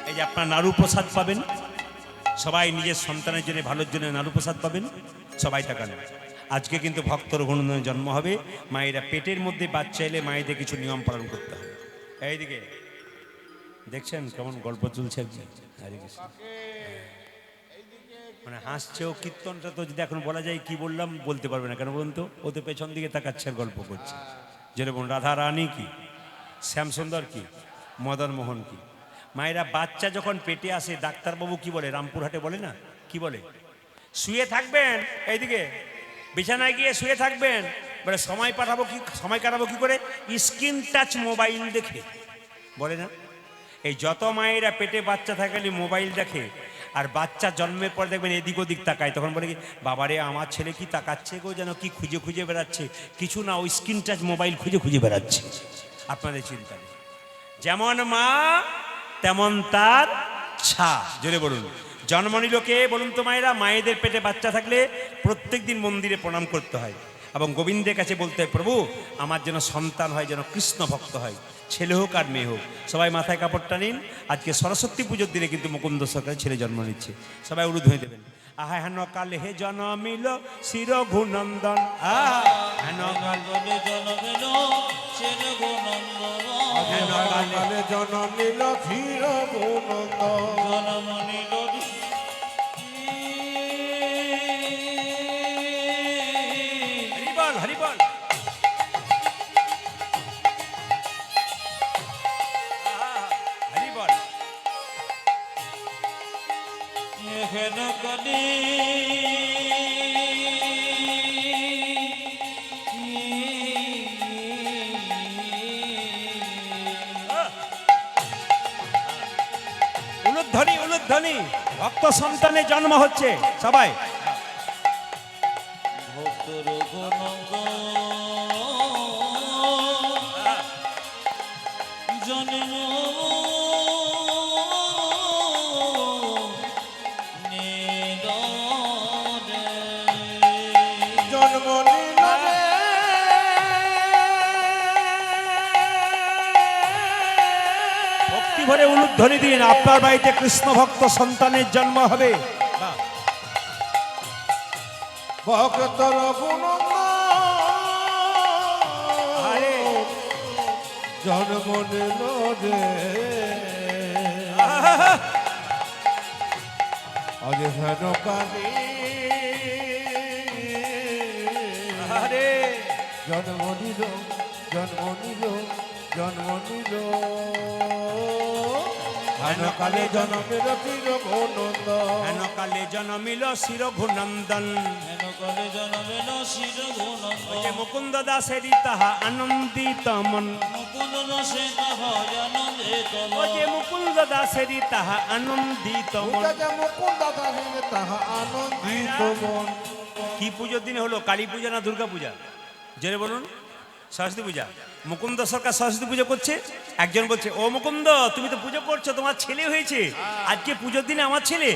Speaker 1: এই যে আপনার নাড়ু প্রসাদ পাবেন, সবাই নিজের সন্তানের জন্য ভালোর জন্য নাড়ু প্রসাদ পাবেন, সবাই টাকা নেবে। আজকে কিন্তু ভক্ত রঘুনন্দনের জন্ম হবে। মায়েরা পেটের মধ্যে বাচ্চা এলে মায়েদের কিছু নিয়ম পালন করতে হবে। এইদিকে দেখছেন কেমন গল্প চলছে আর কি। হরে কৃষ্ণ। মানে হাসছেও, কীর্তনটা তো যদি এখন বলা যায় কি বললাম বলতে পারবে না, কেন বলুন তো, ওদের পেছন দিকে তাকাচ্ছে আর গল্প করছে। যেরকম রাধা রানী কি, শ্যামসুন্দর কি, মদন মোহন কি। মায়েরা বাচ্চা যখন পেটে আসে ডাক্তারবাবু কি বলে, রামপুরহাটে বলে না, কি বলে, শুয়ে থাকবেন, এইদিকে বিছানায় গিয়ে শুয়ে থাকবেন, বলে সময় কাটাবো কি করে, স্ক্রিন টাচ মোবাইল দেখে, বলে না। এই যত মায়েরা পেটে বাচ্চা থাকলে মোবাইল দেখে, আর বাচ্চা জন্মের পর দেখবেন এদিক ওদিক তাকায়, তখন বলে কি, বাবারে আমার ছেলে কি তাকাচ্ছে গো, যেন কি খুঁজে খুঁজে বেড়াচ্ছে। কিছু না, ওই স্ক্রিন টাচ মোবাইল খুঁজে খুঁজে বেড়াচ্ছে। আপনাদের চিন্তা নেই। যেমন মা তেমন তার ছা, জোরে বলুন। জন্ম নিল কে বলুন তো মায়েরা? মায়েদের পেটে বাচ্চা থাকলে প্রত্যেক দিন মন্দিরে প্রণাম করতে হয় এবং গোবিন্দের কাছে বলতে হয়, প্রভু আমার যেন সন্তান হয়, যেন কৃষ্ণ ভক্ত হয়, ছেলে হোক আর মেয়ে হোক। সবাই মাথায় কাপড়টা নিন। আজকে সরস্বতী পুজোর দিনে কিন্তু মুকুন্দ সরকারের ছেলে জন্ম নিচ্ছে, সবাই উরুদ হয়ে দেবেন। আহা হেন কালে হে জনমিল শির ঘুনন্দন, আহা হেন
Speaker 2: বলে জনমেল সে রঘুনন্দন
Speaker 1: হেন কালে
Speaker 3: কালে জনম নিল ধীর গুণন্দ
Speaker 2: জনমনিল
Speaker 1: হরিবল হরিবল। হরিবল।
Speaker 2: হেন কালে
Speaker 1: উলুধ্বনি উলুধ্বনি, ভক্ত সন্তানের জন্ম হচ্ছে, সবাই
Speaker 2: ভক্ত রঘুনন্দন জন্ম নিল রে।
Speaker 3: জন্ম নিল রে।
Speaker 1: ভক্তি ভরে উলুধ্বনি দিন, আপনার বাড়িতে কৃষ্ণ ভক্ত সন্তানের জন্ম হবে।
Speaker 3: ভক্ত রঘুনন্দ
Speaker 1: আরে।
Speaker 3: জন্ম নিল রে। আজ হেন কালে
Speaker 1: আরে
Speaker 3: জন্ম নিল জন্ম নিল জন্ম নিল হেন কালে জন্মের তীর গুণন্দ
Speaker 1: হেন কালে জন্মিল শির ঘুনন্দন,
Speaker 2: হেন কালে জনমেল সে রঘুনন্দন
Speaker 1: মুকুন্দ দাসেরি তাহা আনন্দিত মন,
Speaker 2: মুকুন্দ রসে হয় আনন্দিত
Speaker 1: ও যে মুকুন্দ দাসেরি তাহা আনন্দিত মন।
Speaker 3: মুকুন্দ দাসে তাহা আনন্দিত মন।
Speaker 1: কি পুজোর দিনে হলো, কালী পূজা না দুর্গা পূজা? জেনে বলুন। সরস্বতী পূজা, মুকুন্দ সরকার সরস্বতী পুজো করছে। একজন বলছে, ও মুকুন্দ তুমি তো পুজো করছো, তোমার ছেলে হয়েছে, আজকে পুজোর দিনে আমার ছেলে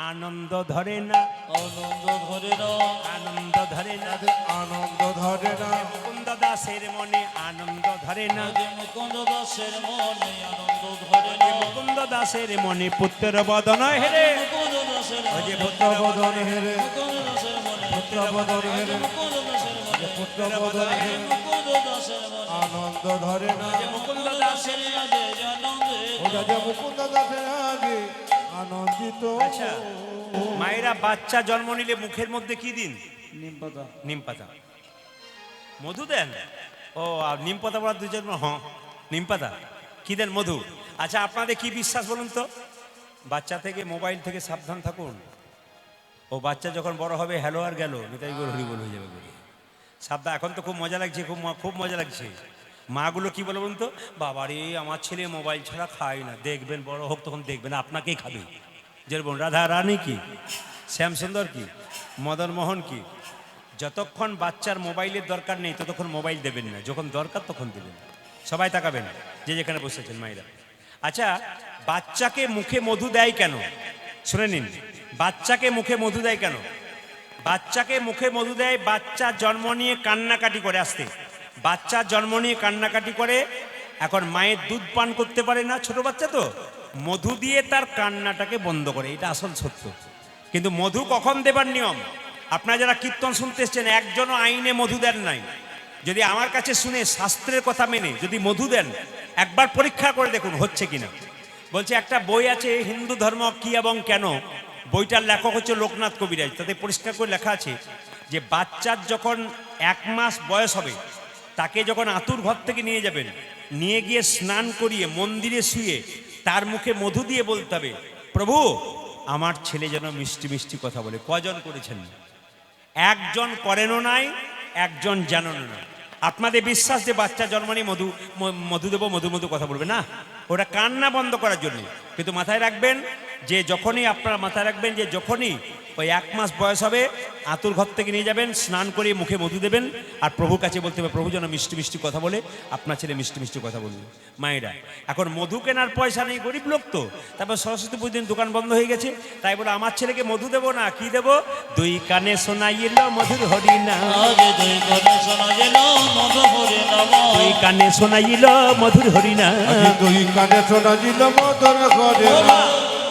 Speaker 1: আনন্দ ধরে না,
Speaker 2: আনন্দ ধরে না,
Speaker 1: আনন্দ ধরে না,
Speaker 3: আনন্দ ধরে না,
Speaker 1: মুকুন্দ দাসের মনে আনন্দ ধরে না,
Speaker 2: যে মুকুন্দ দাসের মনে আনন্দ ধরে না,
Speaker 1: মুকুন্দ দাসের মনে পুত্র বদন হেরে,
Speaker 2: মুকুন্দ দাসের
Speaker 1: ওই যে
Speaker 2: মনে,
Speaker 1: পুত্র
Speaker 3: পুত্রবদন হেরে,
Speaker 2: মুকুন্দ দাসের মনে,
Speaker 3: পুত্রবদন হেরে,
Speaker 2: মুকুন্দ দাসের মনে,
Speaker 3: পুত্রবদন হেরে,
Speaker 2: মুকুন্দ দাসের মনে,
Speaker 3: আনন্দ ধরে না,
Speaker 1: মুকুন্দ দাসের
Speaker 2: আগে আনন্দে
Speaker 3: ওটা যে মুকুন্দ দাসের আগে আনন্দিত।
Speaker 1: আচ্ছা, মায়েরা বাচ্চা জন্ম নিলে মুখের মধ্যে কি দিন?
Speaker 2: নিম পাতা,
Speaker 1: নিম পাতা, মধু দেন। ও আর নিম পাতা বলার দুজন, হ্যাঁ নিম পাতা কি দেন? মধু। আচ্ছা, আপনাদের কি বিশ্বাস বলুন তো? বাচ্চা থেকে মোবাইল থেকে সাবধান থাকুন। ও বাচ্চা যখন বড় হবে হ্যালো আর গেল, নিতাই গোল হরি বল হয়ে যাবে বলে সাবধান। এখন তো খুব মজা লাগছে, খুব মজা লাগছে। মাগুলো কি বলে বলুন তো? বাবারে আমার ছেলে মোবাইল ছাড়া খায় না, দেখবেন বড় হোক তখন দেখবেন আপনাকেই খাবে। যেরকম রাধা রানী কি, শ্যামসুন্দর কি, মদন মোহন কি, যতক্ষণ বাচ্চার মোবাইলের দরকার নেই ততক্ষণ মোবাইল দেবেন না, যখন দরকার তখন দেবেন। সবাই তাকাবেন যে যেখানে বসেছেন মায়েরা। আচ্ছা, বাচ্চাকে মুখে মধু দেয় কেন? শুনে নিন, বাচ্চাকে মুখে মধু দেয় কেন? বাচ্চাকে মুখে মধু দেয়, বাচ্চা জন্ম নিয়ে কান্নাকাটি করে, আসতে বাচ্চা জন্ম নিয়ে কান্নাকাটি করে, এখন মায়ের দুধ পান করতে পারে না, ছোট বাচ্চা তো, মধু দিয়ে তার কান্নাটাকে বন্ধ করে, এটা আসল সত্য। কিন্তু মধু কখন দেবার নিয়ম? আপনারা যারা কীর্তন শুনতে এসছেন, একজনও আইনে মধু দেন নাই। যদি আমার কাছে শুনে শাস্ত্রের কথা মেনে যদি মধু দেন, একবার পরীক্ষা করে দেখুন হচ্ছে কিনা। বলছে একটা বই আছে, হিন্দু ধর্ম কি এবং কেন, বইটার লেখক হচ্ছে লোকনাথ কবিরাজ। তাতে পরিষ্কার করে লেখা আছে যে বাচ্চার যখন 1 মাস বয়স হবে, তাকে যখন আতুর ঘর থেকে নিয়ে যাবেন, নিয়ে গিয়ে স্নান করিয়ে মন্দিরে শুয়ে তার মুখে মধু দিয়ে বলতে হবে, প্রভু আমার ছেলে যেন মিষ্টি মিষ্টি কথা বলে। কজন করেছেন? একজন করেনও নাই, একজন জানেনও না। আপনাদের বিশ্বাস যে বাচ্চা জন্ম নিয়ে মধু দেবো, মধু মধু কথা বলবে না, ওটা কান্না বন্ধ করার জন্য। কিন্তু মাথায় রাখবেন যে যখনই আপনারা মাথায় রাখবেন যে যখনই ওই 1 মাস বয়স হবে, আতুর ঘর থেকে নিয়ে যাবেন, স্নান করে মুখে মধু দেবেন, আর প্রভুর কাছে বলতে হবে, প্রভু যেন মিষ্টি মিষ্টি কথা বলে, আপনার ছেলে মিষ্টি মিষ্টি কথা বলবে। মায়েরা, এখন মধু কেনার পয়সা নেই, গরিব লোক তো, তারপর সরস্বতী পুজোর দিন দোকান বন্ধ হয়ে গেছে, তাই বলে আমার ছেলেকে মধু দেবো না, কি দেবো? 2 কানে শোনাইল মধুর হরিনাম,
Speaker 2: আগে দুই কানে শোনা গেল মধু হরি নাম,
Speaker 1: 2 কানে শোনাইল মধুর হরিনাম,
Speaker 3: আজ দুই কানে শোনা দিল মদন করে না,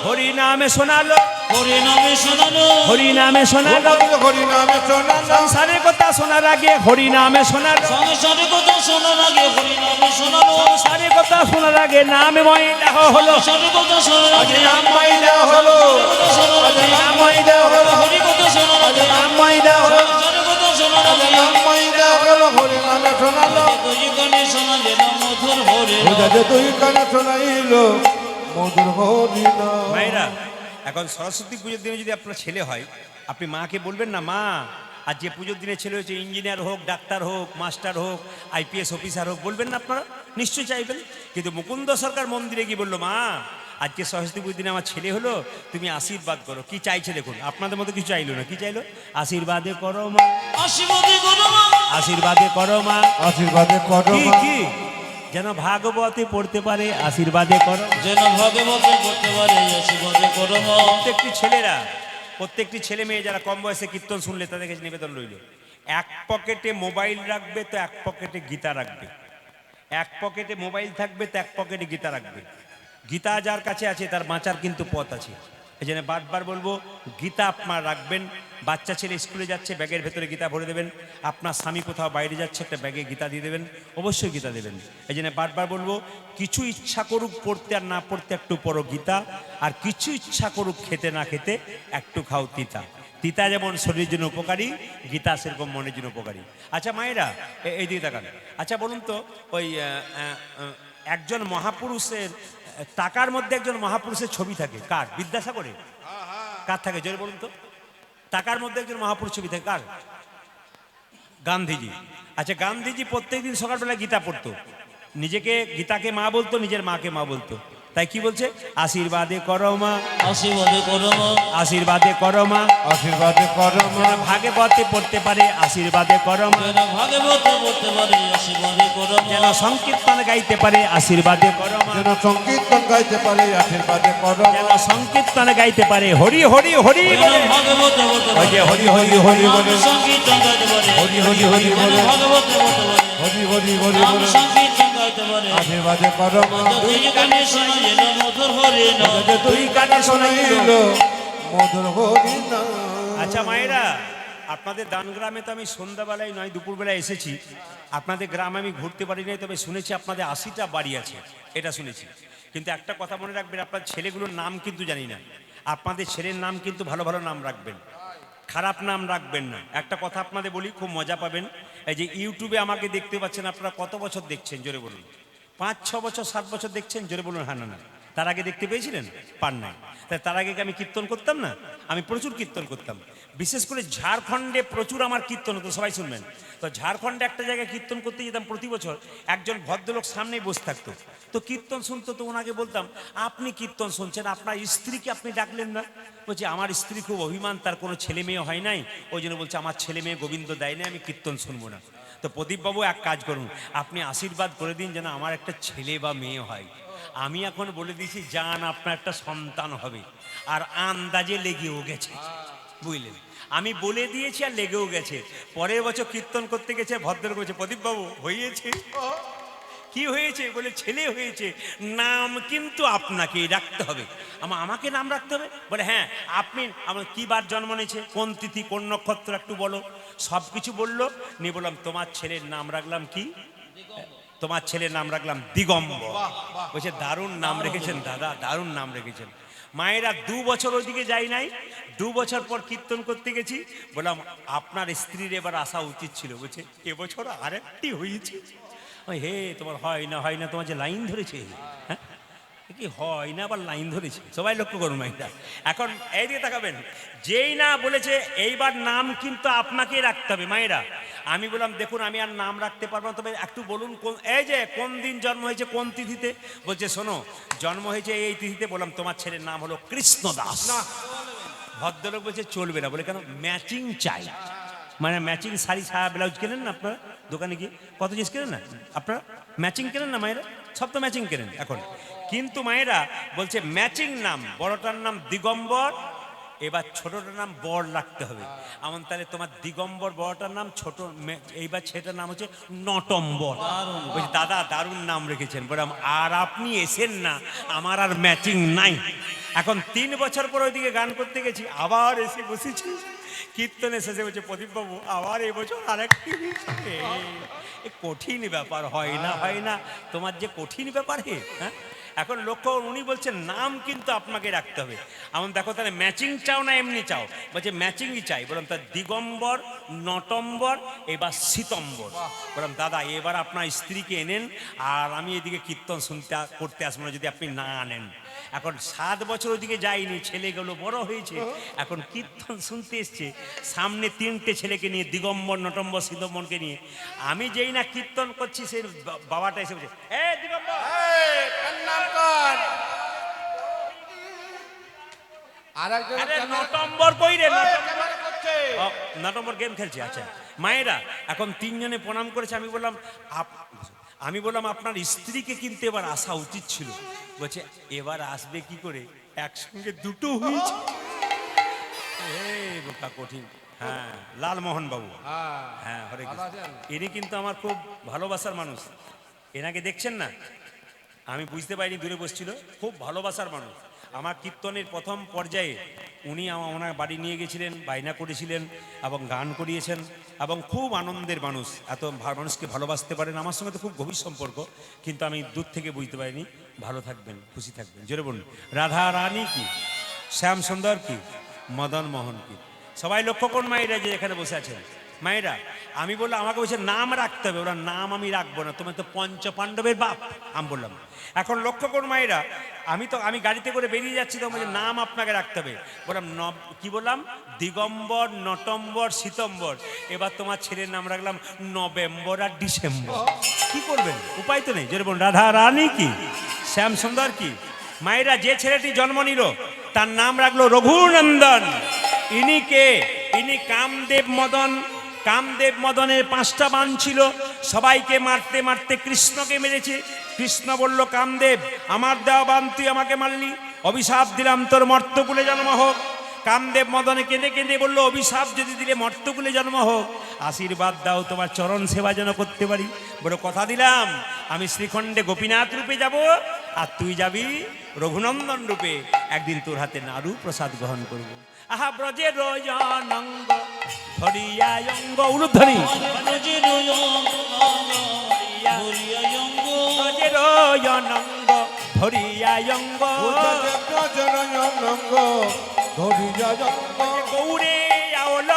Speaker 1: হরিনামে শোনালো,
Speaker 2: হরি নামে শোনালো,
Speaker 1: হরিনামে শোনালো,
Speaker 3: হরি নামে শোনালো,
Speaker 1: সংসারের কথা শোনার আগে হরিনামে শোনালো,
Speaker 2: সংসারের কথা শোনার আগে হরি নামে শোনালো,
Speaker 1: সংসারের কথা শোনার আগে নামে ময়লা হলো,
Speaker 2: সংসারের কথা শোনার আগে
Speaker 3: নাম মাইদা হলো, নাম মাইদা হলো,
Speaker 2: হরি কথা শোনার আগে
Speaker 3: নাম মাইদা হলো,
Speaker 2: সংসারের কথা শোনার আগে
Speaker 3: নাম মাইদা হলো, হরি নামে শোনালো,
Speaker 2: দুই কানে শোনা গেল মধুর হরি নাম।
Speaker 3: ওটা যে দুই কানে শোনাইল মধুর হরি নাম।
Speaker 1: মায়েরা, এখন সরস্বতী পুজোর দিনে যদি আপনার ছেলে হয়, আপনি মাকে বলবেন না, মা আর যে পুজোর দিনে ছেলে হয়েছে, ইঞ্জিনিয়ার হোক, ডাক্তার হোক, মাস্টার হোক, IPS অফিসার হোক, বলবেন না আপনারা? নিশ্চয়ই চাইবেন। কিন্তু মুকুন্দ সরকার মন্দিরে গিয়ে বললো, মা আজকে সরস্বতী পুজোর দিনে আমার ছেলে হলো, তুমি আশীর্বাদ করো। কি চাইছে দেখুন, আপনাদের মতো কিছু চাইলো না, কি চাইলো? আশীর্বাদে করো মা,
Speaker 2: আশীর্বাদে করো মা,
Speaker 1: আশীর্বাদে করো মা,
Speaker 3: আশীর্বাদে করো
Speaker 1: কি
Speaker 3: মা।
Speaker 1: কি যেন ভাগবতে পড়তে পারে, আশীর্বাদে করো।
Speaker 2: যেন ভাগবতে করতে পারে, আশীর্বাদে করো মা।
Speaker 1: প্রত্যেকটি ছেলে মেয়ে যারা কম বয়সে কীর্তন শুনলে তাদের কাছে নিবেদন রইল, 1 পকেটে মোবাইল রাখবে তো 1 পকেটে গীতা রাখবে, 1 পকেটে মোবাইল থাকবে তো 1 পকেটে গীতা রাখবে। গীতা যার কাছে আছে তার বাঁচার কিন্তু পথ আছে। এই জন্য বারবার বলবো, গীতা আপনার রাখবেন। বাচ্চা ছেলে স্কুলে যাচ্ছে, ব্যাগের ভেতরে গীতা ভরে দেবেন। আপনার স্বামী কোথাও বাইরে যাচ্ছে, একটা ব্যাগে গীতা দিয়ে দেবেন, অবশ্যই গীতা দেবেন। এই জন্য বারবার বলবো, কিছু ইচ্ছা করুক পড়তে আর না পড়তে একটু পড়ো গীতা, আর কিছু ইচ্ছা করুক খেতে না খেতে একটু খাও তিতা। তিতা যেমন শরীরের জন্য উপকারী, গীতা সেরকম মনের জন্য উপকারী। আচ্ছা মায়েরা, এই দিকে তাকান। আচ্ছা বলুন তো, ওই একজন মহাপুরুষের টাকার মধ্যে একজন মহাপুরুষের ছবি থাকে, কার? বিদ্যাসাগরের? কার থাকে জোরে বলুন তো? টাকার মধ্যে একজন মহাপুরুষ ছবি থাকে, কার? গান্ধীজি। আচ্ছা, গান্ধীজি প্রত্যেকদিন সকালবেলা গীতা পড়তো, নিজেকে গীতাকে মা বলতো, নিজের মাকে মা বলতো। তাই কি বলছে? আশীর্বাদে করো মা,
Speaker 2: আশীর্বাদে করো মা,
Speaker 1: আশীর্বাদে করো মা,
Speaker 3: আশীর্বাদে করো মা,
Speaker 1: যেন ভাগবতে পড়তে পারে আশীর্বাদে করো মা,
Speaker 2: যেন ভাগবত পড়তে পারে আশীর্বাদে করো মা,
Speaker 1: যেন সংকীর্তন গাইতে পারে আশীর্বাদে করো মা,
Speaker 3: যেন সংকীর্তন গাইতে পারে আশীর্বাদে করো
Speaker 1: যেন
Speaker 3: মা,
Speaker 1: সংকীর্তন গাইতে পারে হরি হরি হরি
Speaker 2: যেন
Speaker 1: বলে,
Speaker 2: ভাগবত পড়তে
Speaker 1: ওই
Speaker 2: পারে
Speaker 1: যে হরি হরি হরি
Speaker 2: নাম
Speaker 1: বলে,
Speaker 2: সংকীর্তন গাইতে পারে
Speaker 3: হরি হরি হরি
Speaker 2: যেন
Speaker 3: বলে,
Speaker 2: ভাগবত পড়তে পারে
Speaker 3: হরি হরি হরি
Speaker 2: নাম
Speaker 3: বলে,
Speaker 2: সংকীর্তন গাইতে পারে
Speaker 3: আশীর্বাদে করো মা,
Speaker 2: তুই কানে শোনা যেন মধুর হরি নাম
Speaker 1: যে তুই কানে শোনাইল।
Speaker 3: শোনাইল মধুর হরি নাম।
Speaker 1: আচ্ছা মায়েরা, আপনাদের দান গ্রামে তো আমি সন্ধ্যাবেলায় নয় দুপুরবেলায় এসেছি। আপনাদের গ্রামে আমি ঘুরতে পারি নাই, তবে শুনেছি আপনাদের 80টা বাড়ি আছে, এটা শুনেছি। কিন্তু একটা কথা মনে রাখবেন, আপনার ছেলেগুলোর নাম কিন্তু জানি না। আপনাদের ছেলের নাম কিন্তু ভালো ভালো নাম রাখবেন, খারাপ নাম রাখবেন না। একটা কথা আপনাদের বলি, খুব মজা পাবেন। এই যে ইউটিউবে আমাকে দেখতে পাচ্ছেন, আপনারা কত বছর দেখছেন জোরে বলুন? 5-6 বছর 7 বছর দেখছেন জোরে বলুন? হ্যাঁ না না? তার আগে দেখতে পেয়েছিলেন? পান নাই। তাই তার আগে কি আমি কীর্তন করতাম না? আমি প্রচুর কীর্তন করতাম, বিশেষ করে ঝাড়খণ্ডে প্রচুর আমার কীর্তন হতো, সবাই শুনবেন তো। ঝাড়খণ্ডে একটা জায়গায় কীর্তন করতে যেতাম প্রতি বছর, একজন ভদ্রলোক সামনেই বসে থাকতো, তো কীর্তন শুনতো। তো ওনাকে বলতাম, আপনি কীর্তন শুনছেন, আপনার স্ত্রীকে আপনি ডাকলেন না? বলছে, আমার স্ত্রী খুব অভিমান, তার কোনো ছেলে মেয়ে হয় নাই, ওই জন্য বলছে আমার ছেলে মেয়ে গোবিন্দ দেয় না, আমি কীর্তন শুনবো না। তো প্রদীপবাবু এক কাজ করুন, আপনি আশীর্বাদ করে দিন যেন আমার একটা ছেলে বা মেয়ে হয়। আমি এখন বলে দিয়েছি, যান আপনার একটা সন্তান হবে। আর আন্দাজে লেগেও গেছে, বুঝলেন? আমি বলে দিয়েছি আর লেগেও গেছে। পরের বছর কীর্তন করতে গেছে, ভদ্রলোক বলছে, প্রদীপবাবু হয়েছে? কি হয়েছে? বলে, ছেলে হয়েছে, নাম কিন্তু আপনাকেই রাখতে হবে। আমাকে নাম রাখতে হবে? বলে হ্যাঁ। আপনি আমার কি বার জন্ম নিয়েছে, কোন তিথি, কোন নক্ষত্র, একটু বলো। সব কিছু বললো। নিয়ে বললাম, তোমার ছেলের নাম রাখলাম কি? তোমার ছেলের নাম রাখলাম দিগম্বর। বলছে, দারুণ নাম রেখেছেন দাদা, দারুণ নাম রেখেছেন। মায়েরা 2 বছর ওইদিকে যাই নাই, 2 বছর পর কীর্তন করতে গেছি। বললাম, আপনার স্ত্রীর এবার আসা উচিত ছিল। বলছে, এবছর আরেকটি হয়েছে। হে, তোমার হয় না হয় না, তোমার যে লাইন ধরেছে, হ্যাঁ কি হয় না আবার লাইন ধরেছে। সবাই লক্ষ্য করুন মাইটা। এখন এই দিকে তাকাবেন, যেই না বলেছে এইবার নাম কিন্তু আপনাকে রাখতে হবে মায়েরা। আমি বললাম, দেখুন আমি আর নাম রাখতে পারবো না, তবে একটু বলুন কোন, এই যে কোন দিন জন্ম হয়েছে, কোন তিথিতে? বলছে, শোনো, জন্ম হয়েছে এই তিথিতে। বললাম, তোমার ছেলের নাম হলো কৃষ্ণদাস। ভদ্রলোক বলছে, চলবে না। বলে, কেন? ম্যাচিং চাই। মানে ম্যাচিং শাড়ি, সায়া, ব্লাউজ কেনেন না আপনারা দোকানে গিয়ে? কত জিনিস কেনেন না আপনারা? ম্যাচিং কেনেন না মায়েরা? সব তো ম্যাচিং কেনেন এখন। কিন্তু মায়েরা বলছে ম্যাচিং নাম, বড়টার নাম দিগম্বর, এবার ছোটটার নাম বর রাখতে হবে। এমন তাহলে তোমার দিগম্বর বড়টার নাম, ছোট এইবার ছেলেটার নাম হচ্ছে নটম্বর। বলছি, দাদা দারুণ নাম রেখেছেন। বললাম, আর আপনি এসেন না, আমার আর ম্যাচিং নাই। এখন 3 বছর পর ওইদিকে গান করতে গেছি, আবার এসে বসেছি। কীর্তনে শেষে বলছে, প্রদীপবাবু আবার এবছর আরেকটি হয়েছে। এ কঠিন ব্যাপার, হয় না হয় না, তোমার যে কঠিন ব্যাপার হে। হ্যাঁ, এখন লক্ষ্য, উনি বলছেন নাম কিন্তু আপনাকে রাখতে হবে। এমন দেখো, তাহলে ম্যাচিং চাও না এমনি চাও? বলছে ম্যাচিংই চাই। বললাম, তা দিগম্বর, নটম্বর, এবার শীতম্বর। বললাম, দাদা এবার আপনার স্ত্রীকে এনেন, আর আমি এদিকে কীর্তন শুনতে করতে আসবো না যদি আপনি না আনেন। এখন 7 বছর ওদিকে যায়নি, ছেলেগুলো বড় হয়েছে, এখন কীর্তন শুনতে এসছে। সামনে 3টে ছেলেকে নিয়ে, দিগম্বর, নটম্বর, শীতম্বরকে নিয়ে। আমি যেই না কীর্তন করছি, সেই বাবাটা এসে বলছে, এ দিগম্বর, আরে নটম্বর কই রে? নটম্বর গেম খেলছে। আচ্ছা মায়েরা, এখন 3 জনে প্রণাম করেছে। আমি বললাম, আপনার স্ত্রীকে কিন্তু এবার আসা উচিত ছিল। বলছে, এবার আসবে কি করে, একসঙ্গে দুটো হয়েছে। বোকা কঠিন। হ্যাঁ, লালমোহন বাবু, হ্যাঁ হরে কৃষ্ণ। ইনি কিন্তু আমার খুব ভালোবাসার মানুষ। এনাকে দেখছেন না? আমি বুঝতে পারিনি, দূরে বসছিল। খুব ভালোবাসার মানুষ। আমার কীর্তনের প্রথম পর্যায়ে উনি ওনার বাড়ি নিয়ে গেছিলেন, বায়না করেছিলেন এবং গান করিয়েছেন, এবং খুব আনন্দের মানুষ। এত মানুষকে ভালোবাসতে পারেন। আমার সঙ্গে তো খুব গভীর সম্পর্ক, কিন্তু আমি দূর থেকে বুঝতে পারিনি। ভালো থাকবেন, খুশি থাকবেন, জোরে বলুন। রাধা রানী কি, শ্যাম সুন্দর কি, মদন মোহন কি। সবাই লক্ষ্য করুন মায়েরা, যে এখানে বসে আছেন মায়েরা। আমি বললাম, আমাকে বলছে নাম রাখতে হবে। ওরা নাম আমি রাখবো না, তোমার তো 5 পাণ্ডবের বাপ। আমি বললাম, এখন লক্ষ্য করুন মায়েরা, আমি গাড়িতে করে বেরিয়ে যাচ্ছি, তো বলছে নাম আপনাকে রাখতে হবে। বললাম, কি বললাম? দিগম্বর, নটম্বর, শীতম্বর। এবার তোমার ছেলের নাম রাখলাম নভেম্বর আর ডিসেম্বর। কি করবেন? উপায় তো নেই। যেরকম রাধা রানী কি, শ্যাম সুন্দর কি, মায়েরা যে ছেলেটি জন্ম নিল তার নাম রাখলো রঘুনন্দন। ইনি কে? ইনি কামদেব মদন। কামদেব মদনের 5টা বাণ ছিল, সবাইকে মারতে মারতে কৃষ্ণকে মেরেছে। কৃষ্ণ বলল, কামদেব আমার দেওয়া বাণ তুই আমাকে মারলি, অভিশাপ দিলাম তোর মর্তকুলে জন্ম হোক। কামদেব মদনে কেঁদে কেঁদে বলল, অভিশাপ যদি দিলে মর্তকুলে জন্ম হোক, আশীর্বাদ দাও তোমার চরণ সেবা যেন করতে পারি। বড় কথা দিলাম, আমি শ্রীখণ্ডে গোপীনাথ রূপে যাব, আর তুই যাবি রঘুনন্দন রূপে। একদিন তোর হাতে নাড়ু প্রসাদ গ্রহণ করব। আহা ব্রজে রজনঙ্গ ধরিয়ায় অঙ্গ, উলুধ্বনি। ব্রজে রজনঙ্গ ধরিয়ায় অঙ্গ, গৌরে আওল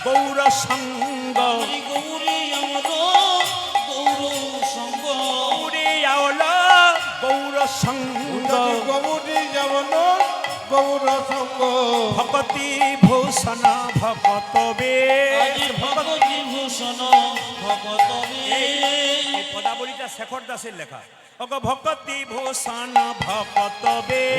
Speaker 1: গৌর সঙ্গ, গৌরে আওল গৌর সঙ্গ, ভকতি ভূষণ ভকত বেশ। এই পদাবলীটা শেখর দাসের লেখা। অগ ভকতি ভূষণ ভকত বেশ,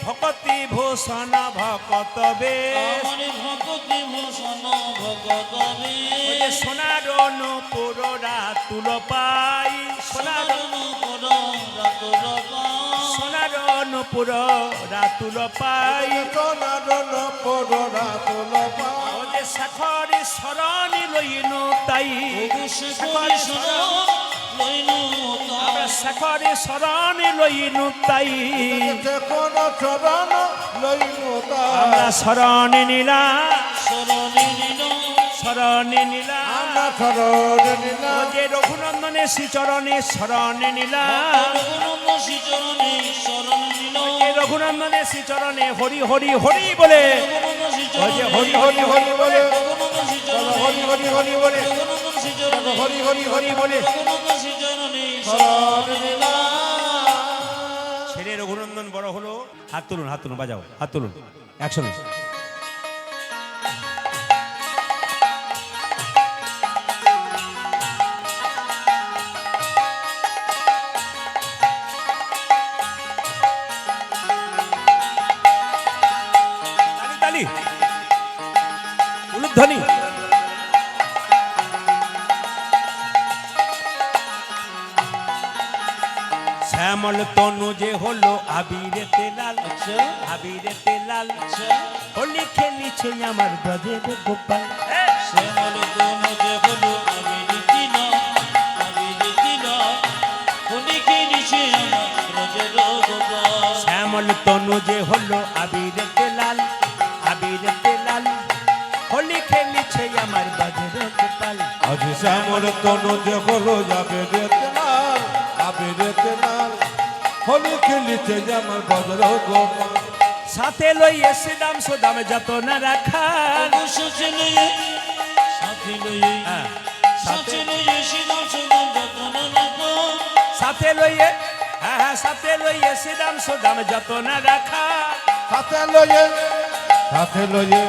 Speaker 1: ভকতি ভূষণ ভকত বেশ। সোনার নূপুর রাতুল পাই, সোনার নূপুর রাতুল পাই। ওরে শেখর শরণ লইনু তাই, আমরা শেখর শরণ লইনু তাই, আমরা শরণ নিলাম, শরণ নিলাম। যে রঘুনন্দনের শ্রীচরণে শরণ নিলাম, রঘুনন্দনের শ্রীচরণে হরি হরি হরি বলে, হরি হরি হরি বলে, হরি হরি হরি বলে, হরি হরি হরি বলে ছেলে রঘুনন্দন বড় হলো। হাত তুলুন, হাত তুলুন, বাজাও, হাত তুলুন একসঙ্গে। উলুধ্বনি। শ্যামল তনু যে হলো আবিরেতে লাল, আবিরেতে লাল, হোলি খেলিছে আমার ব্রজের গোপাল।
Speaker 2: শ্যামল তনু যে হলো আবিরেতে লাল, আবিরেতে লাল, হোলি খেলিছে আমার ব্রজের গোপাল।
Speaker 1: শ্যামল তনু যে হলো আবিরেতে লাল, আবিরেতে লাল, হোলি খেলিছে আমার ব্রজের গোপাল।
Speaker 3: আজ শ্যামল তনু যে হলো আবিরেতে লাল, আবিরেতে লাল, হোলি খেলিছে আমার ব্রজের গোপাল।
Speaker 1: সাথে লইয়ে শ্রীদাম সুদাম যত না রাখাল,
Speaker 2: সাথে লইয়ে, সাথে লইয়ে, সাথে লইয়ে শ্রীদাম সুদাম যত না রাখাল,
Speaker 1: সাথে লইয়ে, হ্যাঁ হ্যাঁ, সাথে লইয়ে শ্রীদাম সুদাম যত না রাখাল,
Speaker 3: সাথে লইয়ে, সাথে লইয়ে,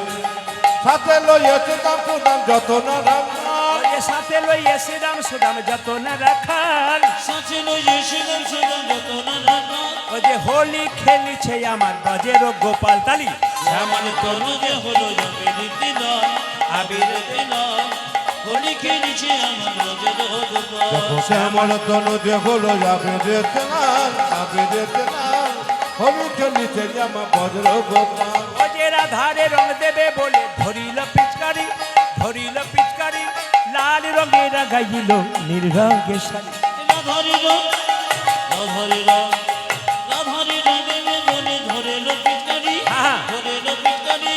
Speaker 3: সাথে লইয়ে শ্রীদাম সুদাম যত না রাখাল,
Speaker 1: সাথে লইয়ে শ্রীদাম সুদাম যত না রাখাল,
Speaker 2: সাথে লইয়ে শ্রীদাম সুদাম যত না রাখাল।
Speaker 1: ওই যে হোলি খেলিছে আমার ব্রজের গোপাল। তালি।
Speaker 2: শ্যামল তনু যে হলো আবিরেতে লাল, আবিরেতে লাল, হোলি খেলিছে আমার ব্রজের গোপাল।
Speaker 3: শ্যামল তনু যে হলো আবিরেতে লাল, আবিরেতে লাল, হোলি খেলিছে আমার ব্রজের গোপাল।
Speaker 1: ওই যে রাধারে রং দেবে বলে ধরিল পিচকারি, ধরিল পিচকারি, লাল রঙে রাগাইল নির্রঙে শাড়ি।
Speaker 2: রাধারি রং, রাধারি রং, রাধারি রং দেবে বলে ধরেল পিচকারি, ধরেল পিচকারি,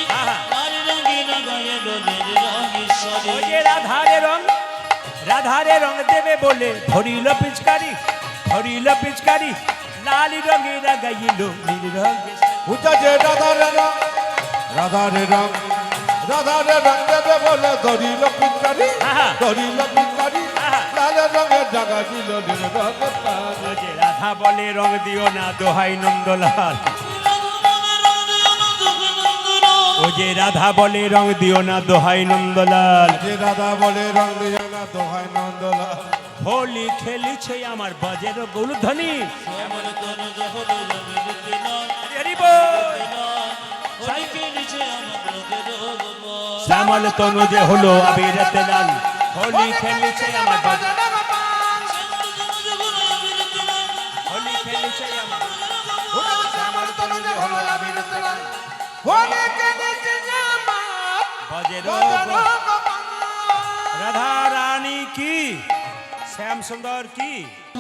Speaker 2: লাল রঙে রাগাইল নির্রঙে শাড়ি।
Speaker 1: ওই যে রাধারে রং, রাধারে রং দেবে বলে ধরিল পিচকারি, ধরিল পিচকারি, লাল রঙে রাগাইল নির্রঙে শাড়ি।
Speaker 3: উঁচা যে রাধারে রং, রাধারে রং, রাধারে রং দেবে বলে ধরিল পিচকারি, ধরিল পিচকারি, লাল রঙের জাগা দিল নির্রঙে শাড়ি।
Speaker 1: ওই যে রাধা বলে রং দিও না দোহাই নন্দলাল, ও যে রাধা বলে রং দিও না দোহাই নন্দলাল,
Speaker 3: যে রাধা বলে রং দিও না দোহাই নন্দলাল,
Speaker 1: হোলি খেলিছে আমার বাজের গুলধ্বনি
Speaker 2: শ্যামল তনুজ হলো রঙের কিনার
Speaker 1: হরি বল।
Speaker 2: হোলি খেলিছে আমার রঙের গোপাল
Speaker 1: শ্যামল তনুজে হলো আবিরতে লাল হোলি খেলিছে আমার বাজের
Speaker 2: শ্যামল তনুজ হলো আবির কিনার
Speaker 1: হোলি খেলিছে আমার
Speaker 3: শ্যামল তনুজে হলো আবিরতে লাল হোলি খেলিছে আমার
Speaker 1: বাজের
Speaker 3: বাজানো গোপাল।
Speaker 1: রাধা রানী কি শ্যাম সুন্দর কি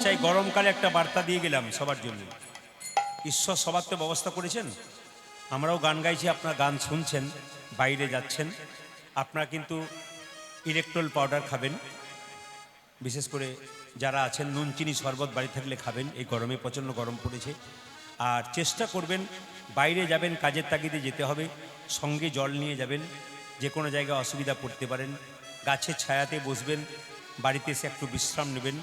Speaker 1: চাই গরমকালে একটা বার্তা দিয়ে গেলাম সবার জন্য ঈশ্বর সবার তো ব্যবস্থা করেছেন আমরাও গান গাইছি আপনারা গান শুনছেন বাইরে যাচ্ছেন আপনারা কিন্তু ইলেকট্রল পাউডার খাবেন বিশেষ করে যারা আছেন নুন চিনি শরবত বাড়ি থাকলে খাবেন এই গরমে প্রচণ্ড গরম পড়েছে আর চেষ্টা করবেন বাইরে যাবেন কাজের তাগিদে যেতে হবে সঙ্গে জল নিয়ে যাবেন যে কোনো জায়গায় অসুবিধা পড়তে পারেন গাছের ছায়াতে বসবেন বাড়িতে এসে একটু বিশ্রাম নেবেন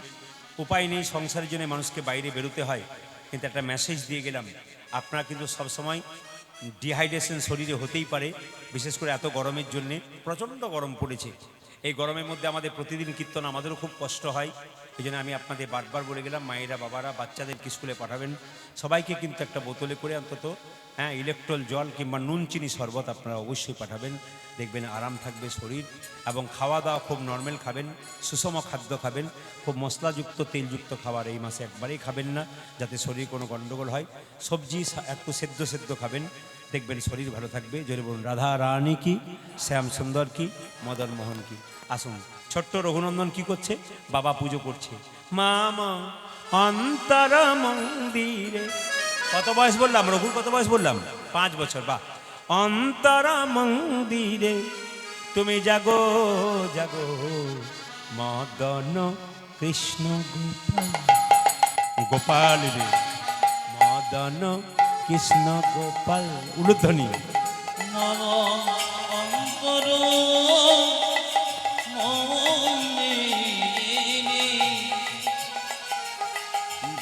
Speaker 1: উপায় নেই সংসারের জন্য মানুষকে বাইরে বেরোতে হয় কিন্তু একটা মেসেজ দিয়ে গেলাম আপনারা কিন্তু সবসময় ডিহাইড্রেশন শরীরে হতেই পারে বিশেষ করে এত গরমের জন্যে প্রচণ্ড গরম পড়েছে এই গরমের মধ্যে আমাদের প্রতিদিন কীর্তন আমাদেরও খুব কষ্ট হয় এই জন্য আমি আপনাদের বারবার বলে গেলাম মায়েরা বাবারা বাচ্চাদেরকে স্কুলে পাঠাবেন সবাইকে কিন্তু একটা বোতলে করে অন্তত হ্যাঁ ইলেকট্রল জল কিংবা নুন চিনি শরবত আপনারা অবশ্যই পাঠাবেন দেখবেন আরাম থাকবে শরীর এবং খাওয়া দাওয়া খুব নর্মাল খাবেন সুষম খাদ্য খাবেন খুব মশলাযুক্ত তেলযুক্ত খাবার এই মাসে একবারেই খাবেন না যাতে শরীর কোনো গণ্ডগোল হয় সবজি একটু সেদ্ধ সেদ্ধ খাবেন দেখবেন শরীর ভালো থাকবে জোরে বলুন রাধা রানী কি শ্যাম সুন্দর কি মদন মোহন কি আসুন ছোট্ট রঘুনন্দন কি করছে বাবা পুজো করছে মামা অন্তর মন্দিরে কত বয়স বললাম রঘুর কত বয়স বললাম 5 বছর বা অন্তর মন্দিরে তুমি জাগো জাগো মদন কৃষ্ণ গোপাল গোপাল রে মদন কৃষ্ণ গোপাল উলুধ্বনি
Speaker 2: নম অন্তর মন্দিরে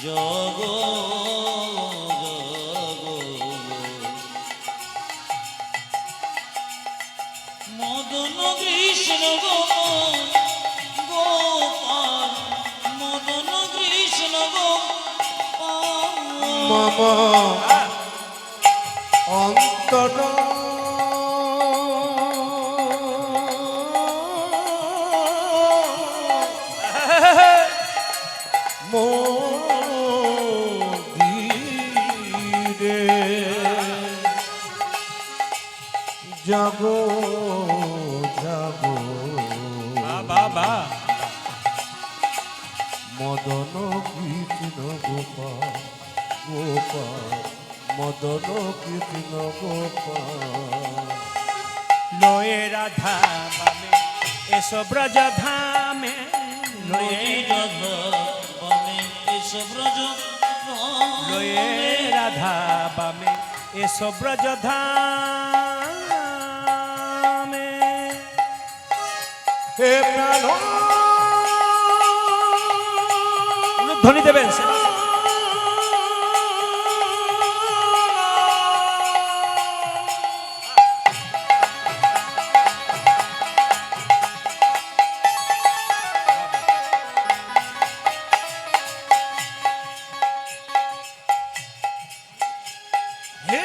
Speaker 2: জগ মদন কৃষ্ণ গোপাল মদন কৃষ্ণ গোপাল
Speaker 3: মম অন্তর মন্দিরে জাগো জাগো
Speaker 1: বাবা
Speaker 3: মদন কৃষ্ণ গোপাল গোপাল মদন কৃষ্ণ গোপাল
Speaker 1: লয়ে রাধা বামে এসো ব্রজ ধামে লয়ে লয়ে রাধা বামে এসো ব্রজ ধামে
Speaker 3: হে প্রাণ
Speaker 1: ধ্বনি দেবেন
Speaker 3: হে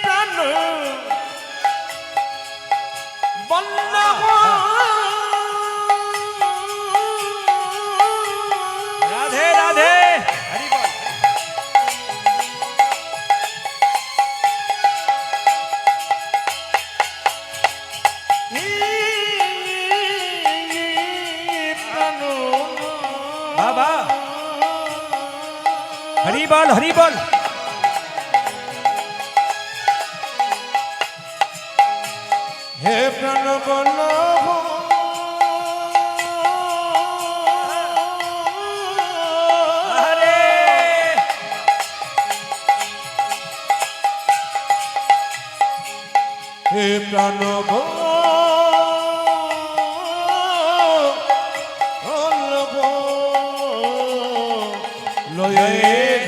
Speaker 3: প্রাণ বল্লভ
Speaker 1: রাধে রাধে হরি বল বাবা হরি বল হরি বল
Speaker 3: হে প্রাণ বল্লভ
Speaker 1: হরে
Speaker 3: হে প্রাণ বল্লভ লয়ে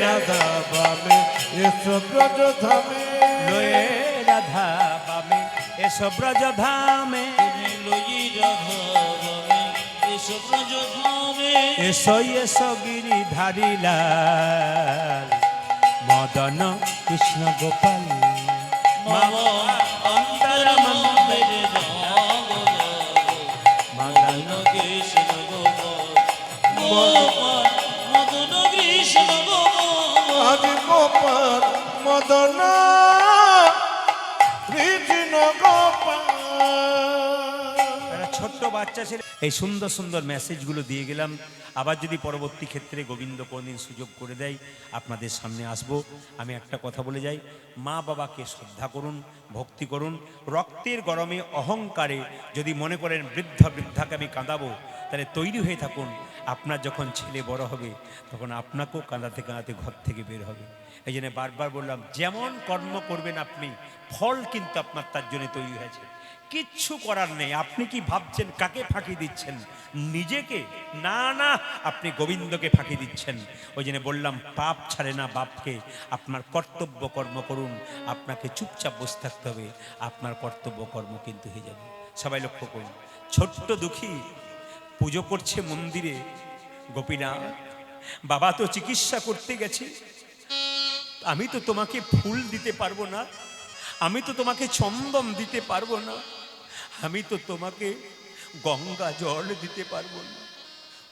Speaker 3: রাধা বামে এসো ব্রজ ধামে
Speaker 1: লয়ে রাধা বামে এসো ব্রজ ধামে
Speaker 2: লই রাধা বামে এসো এসো ব্রজ ধামে
Speaker 1: এসো এসো গিরিধারী লাল মদন কৃষ্ণ গোপাল
Speaker 2: মম অন্তরমন্দির জগ মদন কৃষ্ণ গোপাল মদন কৃষ্ণ গোপাল
Speaker 3: আদি গোপাল মদন কৃষ্ণ গোপাল।
Speaker 1: একটা ছোট্ট বাচ্চা ছেলে এই সুন্দর সুন্দর মেসেজগুলো দিয়ে গেলাম। আবার যদি পরবর্তী ক্ষেত্রে গোবিন্দ কোনদিন সুযোগ করে দেয় আপনাদের সামনে আসব। আমি একটা কথা বলে যাই, মা বাবাকে শ্রদ্ধা করুন, ভক্তি করুন। রক্তের গরমে অহংকারে যদি মনে করেন বৃদ্ধাকে আমি কাঁদাবো, তাহলে তৈরি হয়ে থাকুন। আপনার যখন ছেলে বড় হবে তখন আপনাকেও কাঁদাতে কাঁদাতে ঘর থেকে বের হবে। এই জন্য বারবার বললাম, যেমন কর্ম করবেন আপনি, ফল কিন্তু আপনার তার জন্য তৈরি হয়েছে। কিচ্ছু করার নেই। আপনি কি ভাবছেন কাকে ফাঁকি দিচ্ছেন? নিজেকে না, না, আপনি গোবিন্দকে ফাঁকি দিচ্ছেন। ওই জন্য বললাম, পাপ ছাড়ে না বাপকে। আপনার কর্তব্য কর্ম করুন। আপনাকে চুপচাপ বসে থাকতে হবে, আপনার কর্তব্য কর্ম কিন্তু হয়ে যাবে। সবাই লক্ষ্য করুন, ছোট্ট দুঃখী পুজো করছে মন্দিরে। গোপীনাথ, বাবা তো চিকিৎসা করতে গেছে, আমি তো তোমাকে ফুল দিতে পারবো না, আমি তো তোমাকে চন্দন দিতে পারবো না, আমি তো তোমাকে গঙ্গা জল দিতে পারবো না।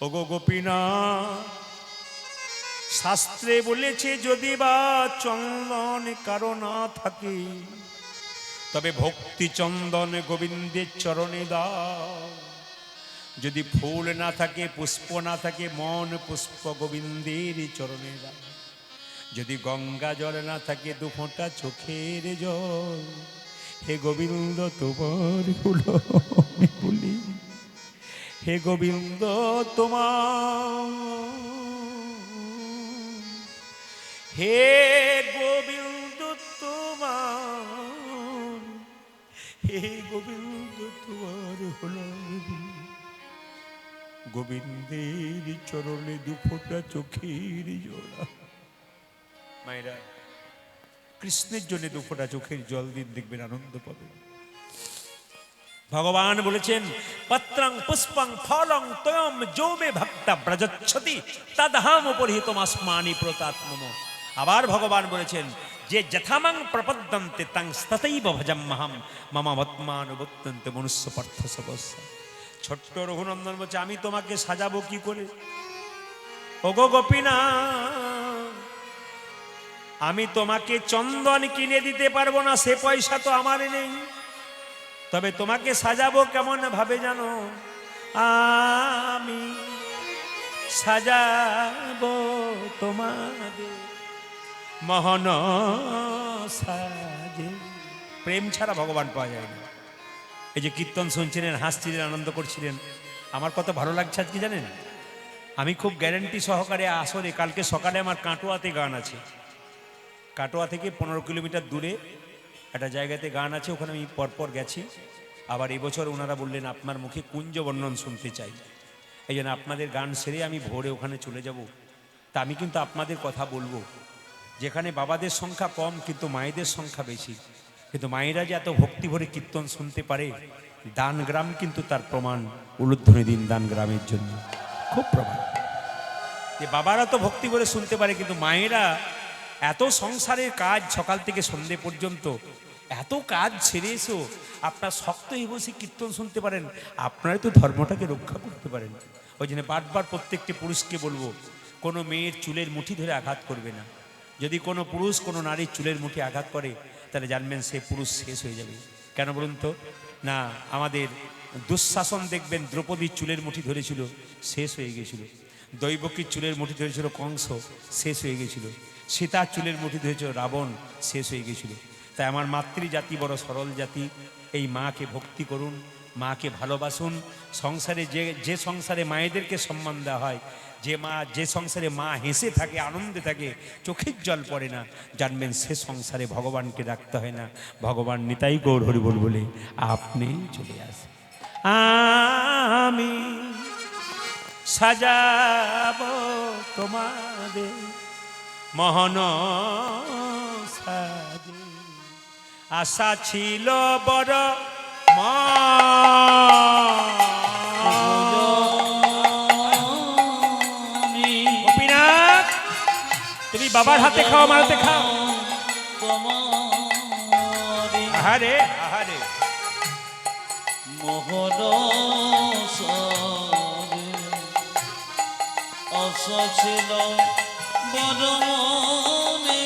Speaker 1: ওগো গোপীনাথ, শাস্ত্রে বলেছে যদি বা চন্দন কারো না থাকে, তবে ভক্তি চন্দন গোবিন্দের চরণে দাও। যদি ফুল না থাকে, পুষ্প না থাকে, মন পুষ্প গোবিন্দের চরণে দাও। যদি গঙ্গা জল না থাকে, দু ফোঁটা চোখের জল। হে গোবিন্দ তোমার হলো আমি বলি, হে গোবিন্দ তোমার, হে গোবিন্দ তোমার, হে গোবিন্দ তোমার হলো আমি বলি। গোবিন্দের চরণে দু ফোঁটা চোখের জল। মায়েরা, কৃষ্ণের জন্য দু ফোঁটা চোখের জল দিন, দেখবেন আনন্দ পাবেন। ভগবান বলেছেন, পত্রং পুষ্পং ফলং তয়ম যৌমে ভক্তা ব্রজচ্ছতি তদহাম পরিহিতমাস্মানি প্রতাত্মম। আবার ভগবান বলেছেন, যে যথামাং প্রপদ্যন্তে তং তথৈব ভজম্মহম মম বত্মানুবর্তন্তে মনুষ্য পার্থ সবস্য। ছোট্ট রঘুনন্দন বলছে, আমি তোমাকে সাজাবো কি করে? ওগো গোপীনাথ, আমি তোমাকে চন্দন কিনে দিতে পারবো না, সে পয়সা তো আমার নেই। তবে তোমাকে সাজাবো কেমন ভাবে জানো? আমি সাজাবো তোমাদের মোহন সাজে। প্রেম ছাড়া ভগবান পাওয়া যায় না। এই যে কীর্তন শুনছিলেন, হাসছিলেন, আনন্দ করছিলেন, আমার কত ভালো লাগছে আজকে জানেন। আমি খুব গ্যারেন্টি সহকারে আসরে কালকে সকালে আমার কাটোয়াতে গান আছে। কাটোয়া থেকে 15 কিলোমিটার দূরে একটা জায়গাতে গান আছে, ওখানে আমি পরপর গেছি। আবার এবছর ওনারা বললেন আপনার মুখে কুঞ্জ বর্ণন শুনতে চাই। এই জন্য আপনাদের গান সেরে আমি ভোরে ওখানে চলে যাব। তা আমি কিন্তু আপনাদের কথা বলবো, যেখানে বাবাদের সংখ্যা কম কিন্তু মায়েদের সংখ্যা বেশি, কিন্তু মায়েরা যে এত ভক্তি ভরে কীর্তন শুনতে পারে, দানগ্রাম কিন্তু তার প্রমাণ। উলুধ্বনি দিন দানগ্রামের জন্য, খুব প্রমাণ যে বাবারা তো ভক্তি ভরে শুনতে পারে, কিন্তু মায়েরা এত সংসারের কাজ, সকাল থেকে সন্ধে পর্যন্ত এত কাজ ছেড়ে এসো আপনার শক্ত হয়ে বসে কীর্তন শুনতে পারেন, আপনারা তো ধর্মটাকে রক্ষা করতে পারেন। ওই জন্য বারবার প্রত্যেকটি পুরুষকে বলবো, কোনো মেয়ের চুলের মুঠি ধরে আঘাত করবে না। যদি কোনো পুরুষ কোনো নারীর চুলের মুঠি আঘাত করে, তাহলে জানবেন সে পুরুষ শেষ হয়ে যাবে। কেন বলুন তো? না, আমাদের দুঃশাসন দেখবেন দ্রৌপদীর চুলের মুঠি ধরেছিল, শেষ হয়ে গেছিল। দৈবকীর চুলের মুঠি ধরেছিল কংস, শেষ হয়ে গেছিল। সীতার চুলের মুঠি ধরেছিল রাবণ, শেষ হয়ে গেছিল। তাই আমার মাতৃজাতি বড় সরল জাতি। এই মাকে ভক্তি করুন, মাকে ভালোবাসুন। সংসারে যে সংসারে মায়েদেরকে সম্মান দেওয়া হয়, যে সংসারে মা হেসে থাকে, আনন্দে থাকে, চোখের জল পড়ে না, জানবেন সে সংসারে ভগবানকে রাখতে হয় না। ভগবান নিতাই গৌর হরি বল বলে আপনি চলে আসে। আমি সাজাবো তোমাদের মোহন সাজে। আশা ছিল বড় বাবার হাতে খাও, আমার হাতে খাও।
Speaker 2: তোমারি
Speaker 1: আহারে আহারে
Speaker 2: মোহন সারে আশা ছিল বড় মনে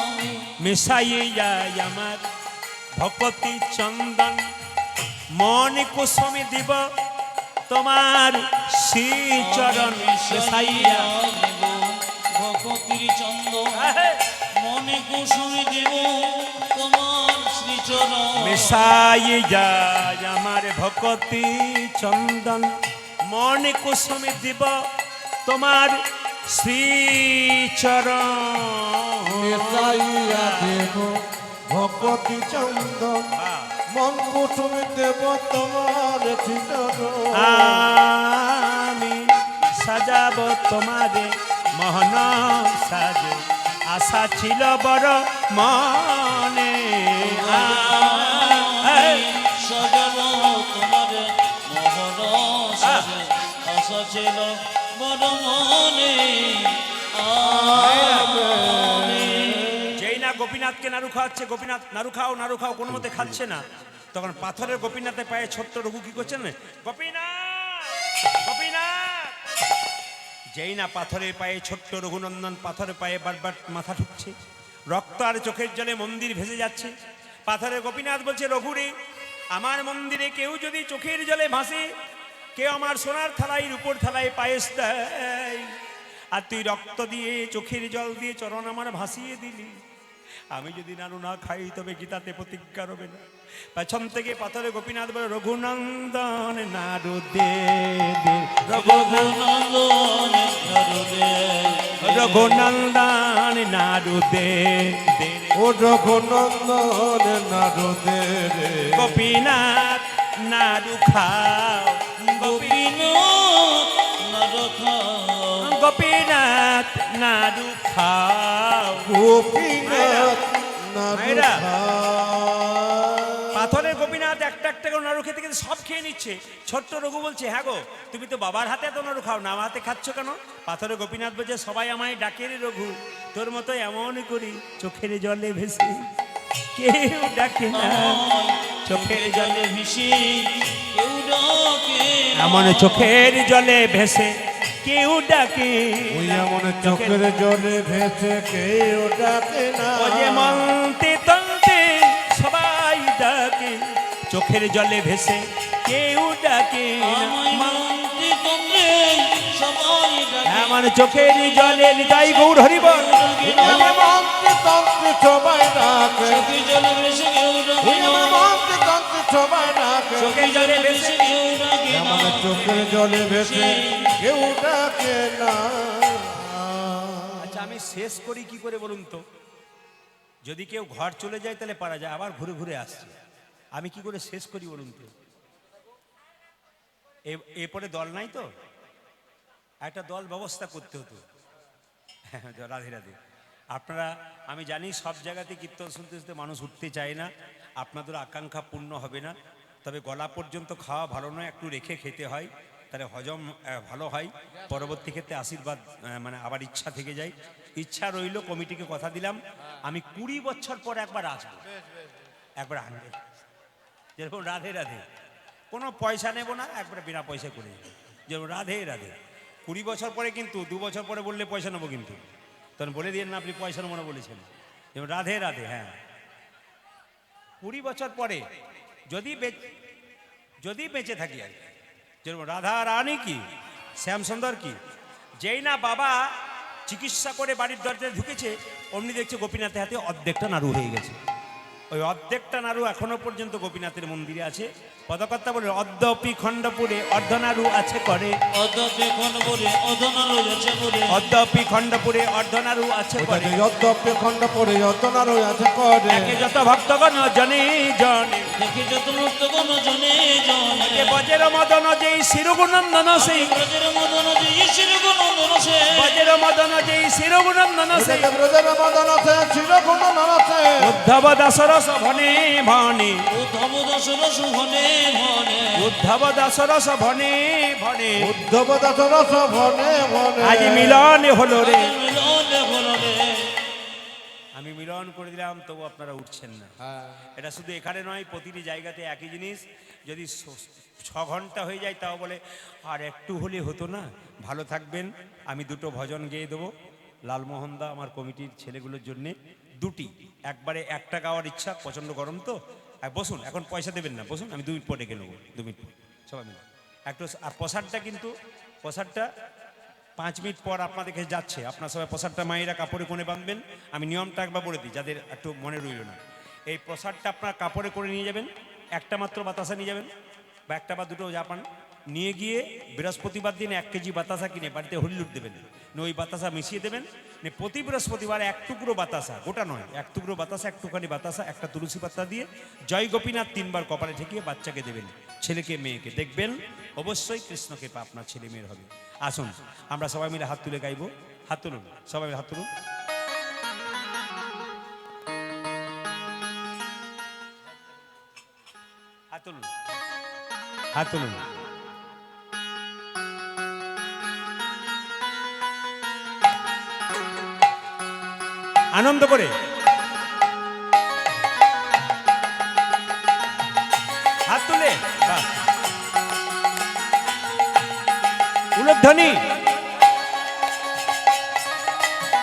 Speaker 2: আমি।
Speaker 1: মিশাইয়ে যায় আমার ভকতি চন্দন, মন কুসুমে দিব তোমার শ্রীচরণ। মিশাইয়া
Speaker 2: দেব ভকতির চন্দ,
Speaker 1: আহে।
Speaker 2: মনে কুসুমে দেব তোমার শ্রীচরণ।
Speaker 1: মিশাইয়ে যায় আমার ভকতি চন্দন, মন কুসুমে দিব তোমার শ্রীচরণ।
Speaker 3: মিশাইয়া দেব ভকতি চন্দন, মন কুসুমে দেব তোমার চিতরণ।
Speaker 1: আমি সাজাবো তোমারে মোহন সাজে, আশা ছিল বড় মনে।
Speaker 2: সাজাব তোমার মোহন সাজে, আশা ছিল বড় মনে আমি।
Speaker 1: যেই না গোপীনাথকে নাড়ু খাওয়াচ্ছে, গোপীনাথ নাড়ু খাও নাড়ু খাও, কোনো মতে খাচ্ছে না, তখন পাথরের গোপীনাথের পায়ে ছোট্ট রঘু কি করছেন, গোপীনাথ গোপীনাথ। যেই না পাথরের পায়ে ছোট্ট রঘুনন্দন পাথরের পায়ে বারবার মাথা ঠুকছে, রক্ত আর চোখের জলে মন্দির ভেসে যাচ্ছে। পাথরের গোপীনাথ বলছে, রঘুরে আমার মন্দিরে কেউ যদি চোখের জলে ভাসে, কেউ আমার সোনার থালায় রূপোর থালায় পায়েস দেয়, আর তুই রক্ত দিয়ে চোখের জল দিয়ে চরণ আমার ভাসিয়ে দিলি, আমি যদি নাড়ু না খাই তবে গীতাতে প্রতিজ্ঞা রবে না। পেছন থেকে পাথরে গোপীনাথ বলে, রঘুনন্দন নাড়ু দে দে,
Speaker 2: রঘুনন্দন নাড়ু দে,
Speaker 1: রঘুনন্দন নাড়ু দে দে,
Speaker 3: ও রঘুনন্দন নাড়ু দে রে।
Speaker 1: গোপীনাথ নাড়ু খাও,
Speaker 2: গোপীনাথ নাড়ু খাও,
Speaker 1: গোপীনাথ নাড়ু খাও।
Speaker 3: গোপীনাথ নাড়ু
Speaker 1: মায়েরা।
Speaker 3: খাও।
Speaker 1: পাথরের গোপীনাথ একটা একটা করে নাড়ু খেতে খেতে সব খেয়ে নিচ্ছে। ছোট্ট রঘু বলছে, হ্যাঁ গো, তুমি তো বাবার হাতে এত নাড়ু খাও না, আমার হাতে খাচ্ছ কেন? পাথরের গোপীনাথ বলছে, সবাই আমায় ডাকে রে রঘু, তোর মতো এমন করি চোখের জলে ভেসে কেউ ডাকে না, চোখের জলে
Speaker 2: ভেসে কেউ ডাকে না।
Speaker 1: এমন চোখের জলে ভেসে কেউ ডাকে
Speaker 3: ওই
Speaker 1: না।
Speaker 3: এমন চোখের জলে ভেসে কেউ ডাকে না।
Speaker 1: ও যে মন্তে তন্তে সবাই ডাকে, চোখের জলে ভেসে কেউ ডাকে না।
Speaker 2: আমায় মানতে তোমরে সবাই ডাকে,
Speaker 1: এমন চোখের জলে হৃদয় গৌর হরিবল।
Speaker 3: ওই মন্ত্রে তন্ত্রে সবাই ডাকে।
Speaker 2: চোখের জলে ভেসে কেউ ডাকে
Speaker 3: ওই
Speaker 2: না।
Speaker 3: মন্ত্রে তন্ত্রে সবাই ডাকে।
Speaker 1: চোখের জলে ভেসে
Speaker 2: কেউ ডাকে না।
Speaker 3: এমন চোখের জলে ভেসে কেউ ডাকে না।
Speaker 1: আচ্ছা, আমি শেষ করি কি করে বলুন তো? যদি কেউ ঘর চলে যায় তাহলে পারা যায়, আবার ঘুরে ঘুরে আসছে। আমি কি করে শেষ করি বলুন তো? এরপরে দল নাই তো, একটা দল ব্যবস্থা করতে হতো। রাধে রাধে। আপনারা, আমি জানি সব জায়গাতে কীর্তন শুনতে শুনতে মানুষ উঠতে চায় না, আপনাদের আকাঙ্ক্ষা পূর্ণ হবে না, তবে গলা পর্যন্ত খাওয়া ভালো নয়, একটু রেখে খেতে হয়, তাহলে হজম ভালো হয়। পরবর্তী ক্ষেত্রে আশীর্বাদ মানে আবার ইচ্ছা থেকে যায়। ইচ্ছা রইল, কমিটিকে কথা দিলাম, আমি 20 বছর পর একবার আসবো, একবার আনবে, যেরকম রাধে রাধে, কোনো পয়সা নেব না, একবার বিনা পয়সা করে যাবো, যেরকম রাধে রাধে। 20 বছর পরে কিন্তু, 2 বছর পরে বললে পয়সা নেবো, কিন্তু তখন বলে দিয়ে না আপনি পয়সা নেবো না বলেছেন, যেমন রাধে রাধে। হ্যাঁ, 20 বছর পরে যদি বেঁচে থাকি আর কি, যেরকম রাধা রানী কি, শ্যামসুন্দর কি, যেই না বাবা চিকিৎসা করে বাড়ির দরজায় ঢুকেছে, অমনি দেখছে গোপীনাথের হাতে অর্ধেকটা নাড়ু হয়ে গেছে। ওই অর্ধেকটা নাড়ু এখনো পর্যন্ত গোপীনাথের মন্দিরে আছে। পদকর্তা বলে, অদ্যপি খণ্ডপুরে অর্ধনাড়ু আছে করে,
Speaker 2: অদ্যপি খণ্ডপুরে অর্ধনাড়ু আছে করে,
Speaker 1: অদ্যপি খণ্ডপুরে অর্ধনাড়ু আছে করে,
Speaker 3: যদ্যপি খণ্ড পড়ে যতনার আছে করে।
Speaker 1: একে যত ভক্তগণ জনে জনে,
Speaker 2: দেখে যত ভক্তগণ জনে জনে,
Speaker 1: যে বজ্র মদন যেই শিরগুনন্দন সেই,
Speaker 2: ব্রজের মদন যে শিরগুনন্দন সে,
Speaker 1: বজ্র মদন যেই শিরগুনন্দন সেই,
Speaker 3: ব্রজের মদন আছে চিরগুণ আছে।
Speaker 1: উদ্ধব দাসর রস ভনে ভনে,
Speaker 2: উদ্ধব দশরস ভনে ভনে,
Speaker 1: উদ্ধব দাস রস ভনে ভনে,
Speaker 3: উদ্ধব দাস রস ভনে ভনে,
Speaker 1: আজ মিলন হলো রে।
Speaker 2: মিলন হলো রে।
Speaker 1: আমি মিলন করে দিলাম, তবু আপনারা উঠছেন না।
Speaker 3: হ্যাঁ।
Speaker 1: এটা শুধু এখানে নয়, প্রতিটি জায়গাতে একই জিনিস। যদি 6 ঘন্টা হয়ে যায় তাও বলে আর একটু হলে হতো না। ভালো থাকবেন। আমি দুটো ভজন গেয়ে দেবো লালমোহনদা আমার কমিটির ছেলেগুলোর জন্যে, দুটি। একবারে একটা গাওয়ার ইচ্ছা, প্রচণ্ড গরম তো। বসুন, এখন পয়সা দেবেন না, বসুন, আমি 2 মিনিট পর ডেকে নেবো, 2 মিনিট পর সবাই মিলে একটু। আর প্রসাদটা কিন্তু, প্রসাদটা 5 মিনিট পর আপনাদের কাছে যাচ্ছে। আপনার সবাই প্রসাদটা মায়েরা কাপড়ে কোণে বাঁধবেন। আমি নিয়মটা একবার বলে দিই, যাদের একটু মনে রইল না। এই প্রসাদটা আপনার কাপড়ে করে নিয়ে যাবেন, একটা মাত্র বাতাসা নিয়ে যাবেন, বা একটা বা দুটো যা পান নিয়ে গিয়ে বৃহস্পতিবার দিন 1 কেজি বাতাসা কিনে বাড়িতে হরিলুট দেবেন। ওই বাতাসা মিশিয়ে দেবেন। প্রতি বৃহস্পতিবার 1 টুকরো বাতাসা, গোটা নয়, 1 টুকরো বাতাসা, একটুখানি বাতাসা, একটা তুলসী পাতা দিয়ে জয় গোপীনাথ 3 বার কপালে ঠেকিয়ে বাচ্চাকে দেবেন, ছেলেকে মেয়েকে। দেখবেন অবশ্যই কৃষ্ণকে আপনার ছেলে মেয়ের হবে। আসুন আমরা সবাই মিলে হাত তুলে গাইবো। হাত তুলুন, সবাই মিলে হাত তুলুন। হাত তুলুন, হাত তুলুন। আনন্দ করে হাত তুলে, বাহ, উলধ্বনি,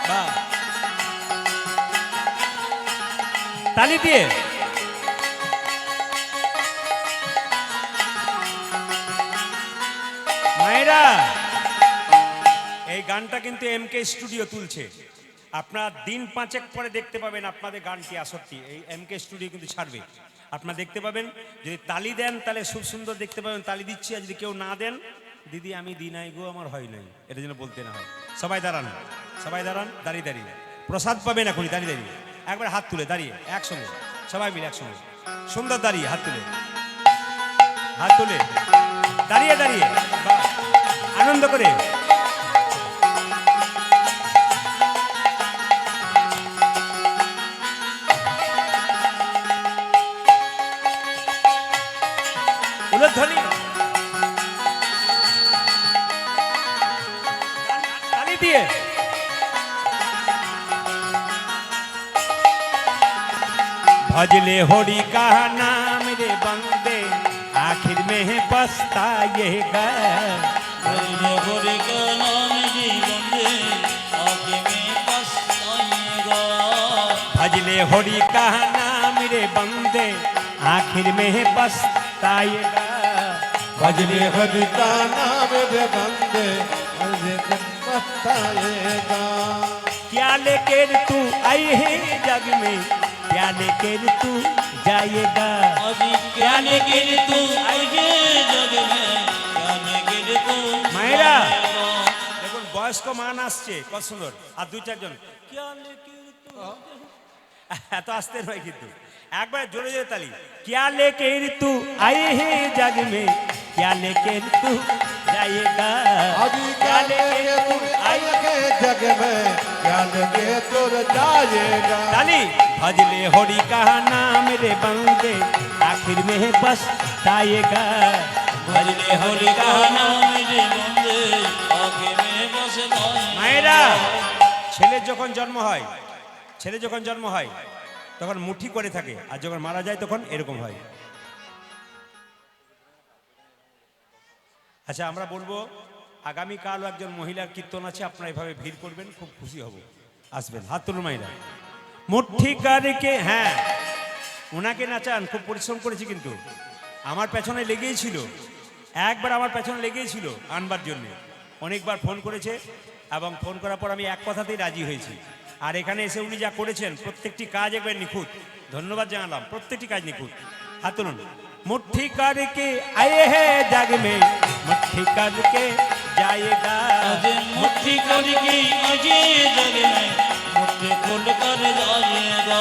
Speaker 1: বাহ, তালি দিয়ে। মায়েরা, এই গানটা কিন্তু MK স্টুডিও তুলছে। আপনার দিন 5 পরে দেখতে পাবেন আপনাদের গানটি আসক্তি এই MK স্টুডিও কিন্তু ছাড়বে। আপনারা দেখতে পাবেন, যদি তালি দেন তাহলে খুব সুন্দর দেখতে পাবেন, তালি দিচ্ছি। আর যদি কেউ না দেন, দিদি আমি দিই নাই গো, আমার হয় নাই, এটা যেন বলতে না হয়। সবাই দাঁড়ান, সবাই দাঁড়ান, দাঁড়িয়ে দাঁড়িয়ে প্রসাদ পাবেন এখনই, দাঁড়িয়ে দাঁড়িয়ে একবার হাত তুলে দাঁড়িয়ে একসঙ্গে, সবাই মিলে একসঙ্গে সুন্দর দাঁড়িয়ে হাত তুলে, হাত তুলে দাঁড়িয়ে দাঁড়িয়ে, বাহ, আনন্দ করে। উলধ্বনি, তালি দিয়ে। भजले होरी का नाम रे बंदे आखिर में पछताएगा।
Speaker 2: भजले होरी का नाम रे बंदे आखिर में पछताएगा।
Speaker 1: भजले होरी का नाम रे बंदे आखिर में पछताएगा।
Speaker 3: भजले हरि का नाम रे बंदे पछताएगा।
Speaker 1: क्या लेकर तू आई है जग में, क्या लेकर तू जाएगा।
Speaker 2: अभी क्या लेकर तू आएगा जग में, क्या लेकर तू
Speaker 1: मायरा দেখুন বয়স্ক মান আসছে, কত সুন্দর। আর 2-4 জন क्या लेकर तू, এত আসতে নয় কিন্তু, একবার জোরে জোরে তালি। क्या लेकर तू आए हैं जग में, क्या लेकर तू जाएगा।
Speaker 3: अभी क्या लेके तू आएगा जग में, क्या लेके तू जाएगा।
Speaker 1: ताली। भजले होरी का नाम रे बंदे आखिर में पछताएगा।
Speaker 2: भजले होरी का नाम रे बंदे आखिर में पछताएगा।
Speaker 1: মায়েরা, ছেলের যখন জন্ম হয়, ছেলে যখন জন্ম হয় তখন মুঠি করে থাকে, আর যখন মারা যায় তখন এরকম হয়। আচ্ছা, আমরা বলবো আগামীকালও একজন মহিলার কীর্তন আছে, আপনারা এভাবে ভিড় করবেন, খুব খুশি হব, আসবেন। হাত তুলুন মায়েরা। মুঠি কারকে, হ্যাঁ ওনাকে নাচান, খুব পরিশ্রম করেছি কিন্তু আমার পেছনে লেগেই ছিল, একবার আমার পেছনে লেগেই ছিল আনবার জন্য। অনেকবার ফোন করেছে এবং ফোন করার পর আমি এক কথাতেই রাজি হয়েছি। আর এখানে এসে উনি যা করেছেন প্রত্যেকটি কাজ একবার নিখুঁত, ধন্যবাদ জানালাম, প্রত্যেকটি কাজ নিখুঁত। হাত তুলুন। मुट्ठी करके आए हैं जग में, मुट्ठी करके जाएगा।
Speaker 2: अजय मुट्ठी करके अजय जग में, मुट्ठी खोल कर जाएगा।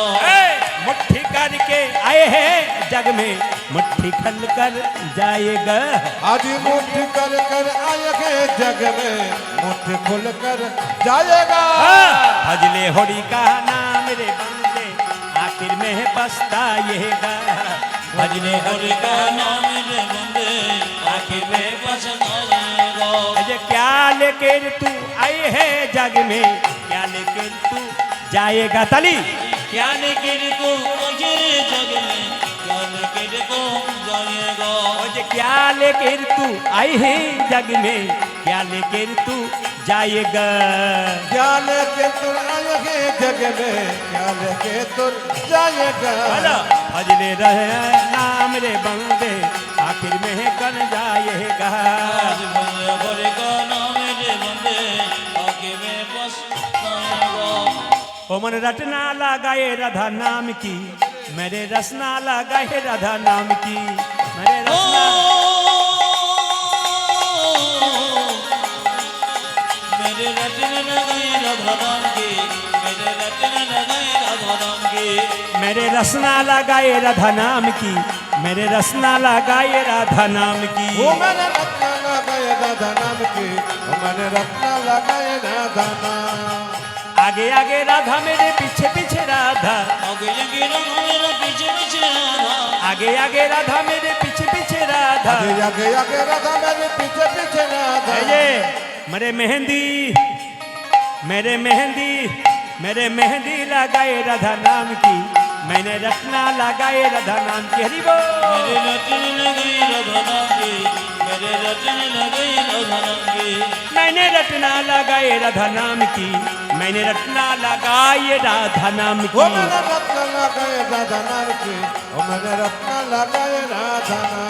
Speaker 1: मुट्ठी करके आए हैं जग में, मुट्ठी खल कर जाएगा।
Speaker 3: आज मुट्ठी कर कर आएगा जग में, मुट्ठी खोल कर जाएगा।
Speaker 1: भजले होरी का नाम रे बंदे आखिर में पछताएगा।
Speaker 2: भजने हरि का नाम रे बंदे आखिर में पछताएगा।
Speaker 1: अजय क्या लेके तू आई है जग में, क्या लेके तू जाएगा ताली।
Speaker 2: क्या लेके को मुझे जग में, क्या लेके को जाएगा।
Speaker 1: अजय क्या लेके तू आई है जग में, क्या लेके तू जाएगा।
Speaker 3: क्या लेके तुर आएगे जग में, क्या लेके तुर जाएगा।
Speaker 1: भजने रहे नाम रे बंदे आखिर में कन जाएगा।
Speaker 2: आज भजने हरि का नाम रे बंदे आखिर में पछताएगा।
Speaker 1: ओ मन रटना लगाए राधा नाम की, मेरे रसना लगाए राधा नाम की, मेरे रसना।
Speaker 2: मेरे रटन लगाए राधा नाम की, मेरे रटन लगाए राधा नाम की।
Speaker 1: मेरे रसना लगाए राधा नाम की, मेरे रसना लगाए राधा नाम की।
Speaker 3: वो मैंने रत्ना लगाए राधा नाम की, वो मैंने रत्ना लगाए राधा नाम।
Speaker 1: आगे आगे राधा मेरे पीछे पीछे राधा,
Speaker 2: आगे आगे राधा मेरा पीछे पीछे राधा।
Speaker 1: आगे आगे राधा मेरे पीछे पीछे राधा।
Speaker 3: आगे आगे आगे राधा मेरे पीछे पीछे राधा।
Speaker 1: ये मेरे मेहंदी, मेरे मेहंदी, मेरे मेहंदी लगाए राधा नाम की, मैंने रत्ना लगाए राधा नाम की। हरि बोल।
Speaker 2: मेरे रटन लगाए राधा नाम की, मेरे रटन लगाए राधा नाम की।
Speaker 1: मैंने रत्ना लगाए राधा नाम की, मैंने रत्ना लगाए राधा नाम
Speaker 3: वो
Speaker 1: की।
Speaker 3: मैंने रत्ना लगाए राधा नाम की, वो मैंने रत्ना लगाए राधा नाम।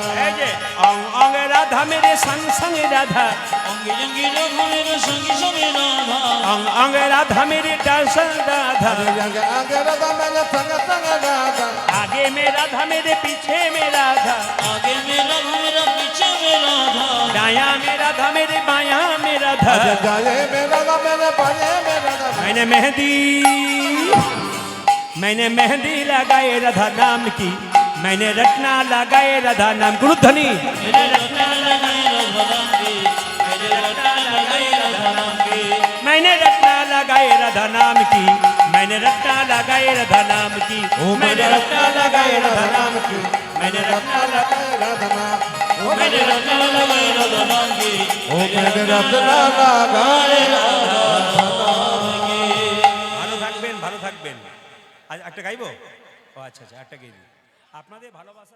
Speaker 1: अंग अंग राधा मेरे संग संग राधा,
Speaker 2: अंगी अंगी राधा मेरे संगी संगी राधा।
Speaker 1: अंग अंग राधा मेरे दर्शन राधा।
Speaker 3: आगे आगे आगे राधा मेरे संग संग राधा।
Speaker 1: आगे में राधा मेरे पीछे में राधा,
Speaker 2: आगे में राधा मेरा पीछे में राधा।
Speaker 1: दाया में राधा मेरे बाया में राधा।
Speaker 3: आगे जाए मेरा राधा मेरे बाएं में राधा।
Speaker 1: मैंने मेहंदी, मैंने मेहंदी लगाए राधा नाम की, मैंने रत्ना लगाए राधा नाम। गुरुध्वनि।
Speaker 2: मेरे रटन लगाए राधा नाम की, मेरे रटन लगाए राधा नाम की।
Speaker 1: मैंने रत्ना लगाए राधा नाम की, मैंने रत्ना लगाए राधा नाम की। मैंने रत्ना लगाए राधा नाम की, मैंने रत्ना लगाए
Speaker 3: राधा नाम। वो
Speaker 2: मेरे रटन लगाए राधा नाम की,
Speaker 3: वो मैंने रत्ना लगाए राधा नाम की।
Speaker 1: ভালো থাকবেন, ভালো থাকবেন। আজ একটা গাইবো? ও আচ্ছা আচ্ছা, একটা গাইবি। আপনাদের ভালোবাসা।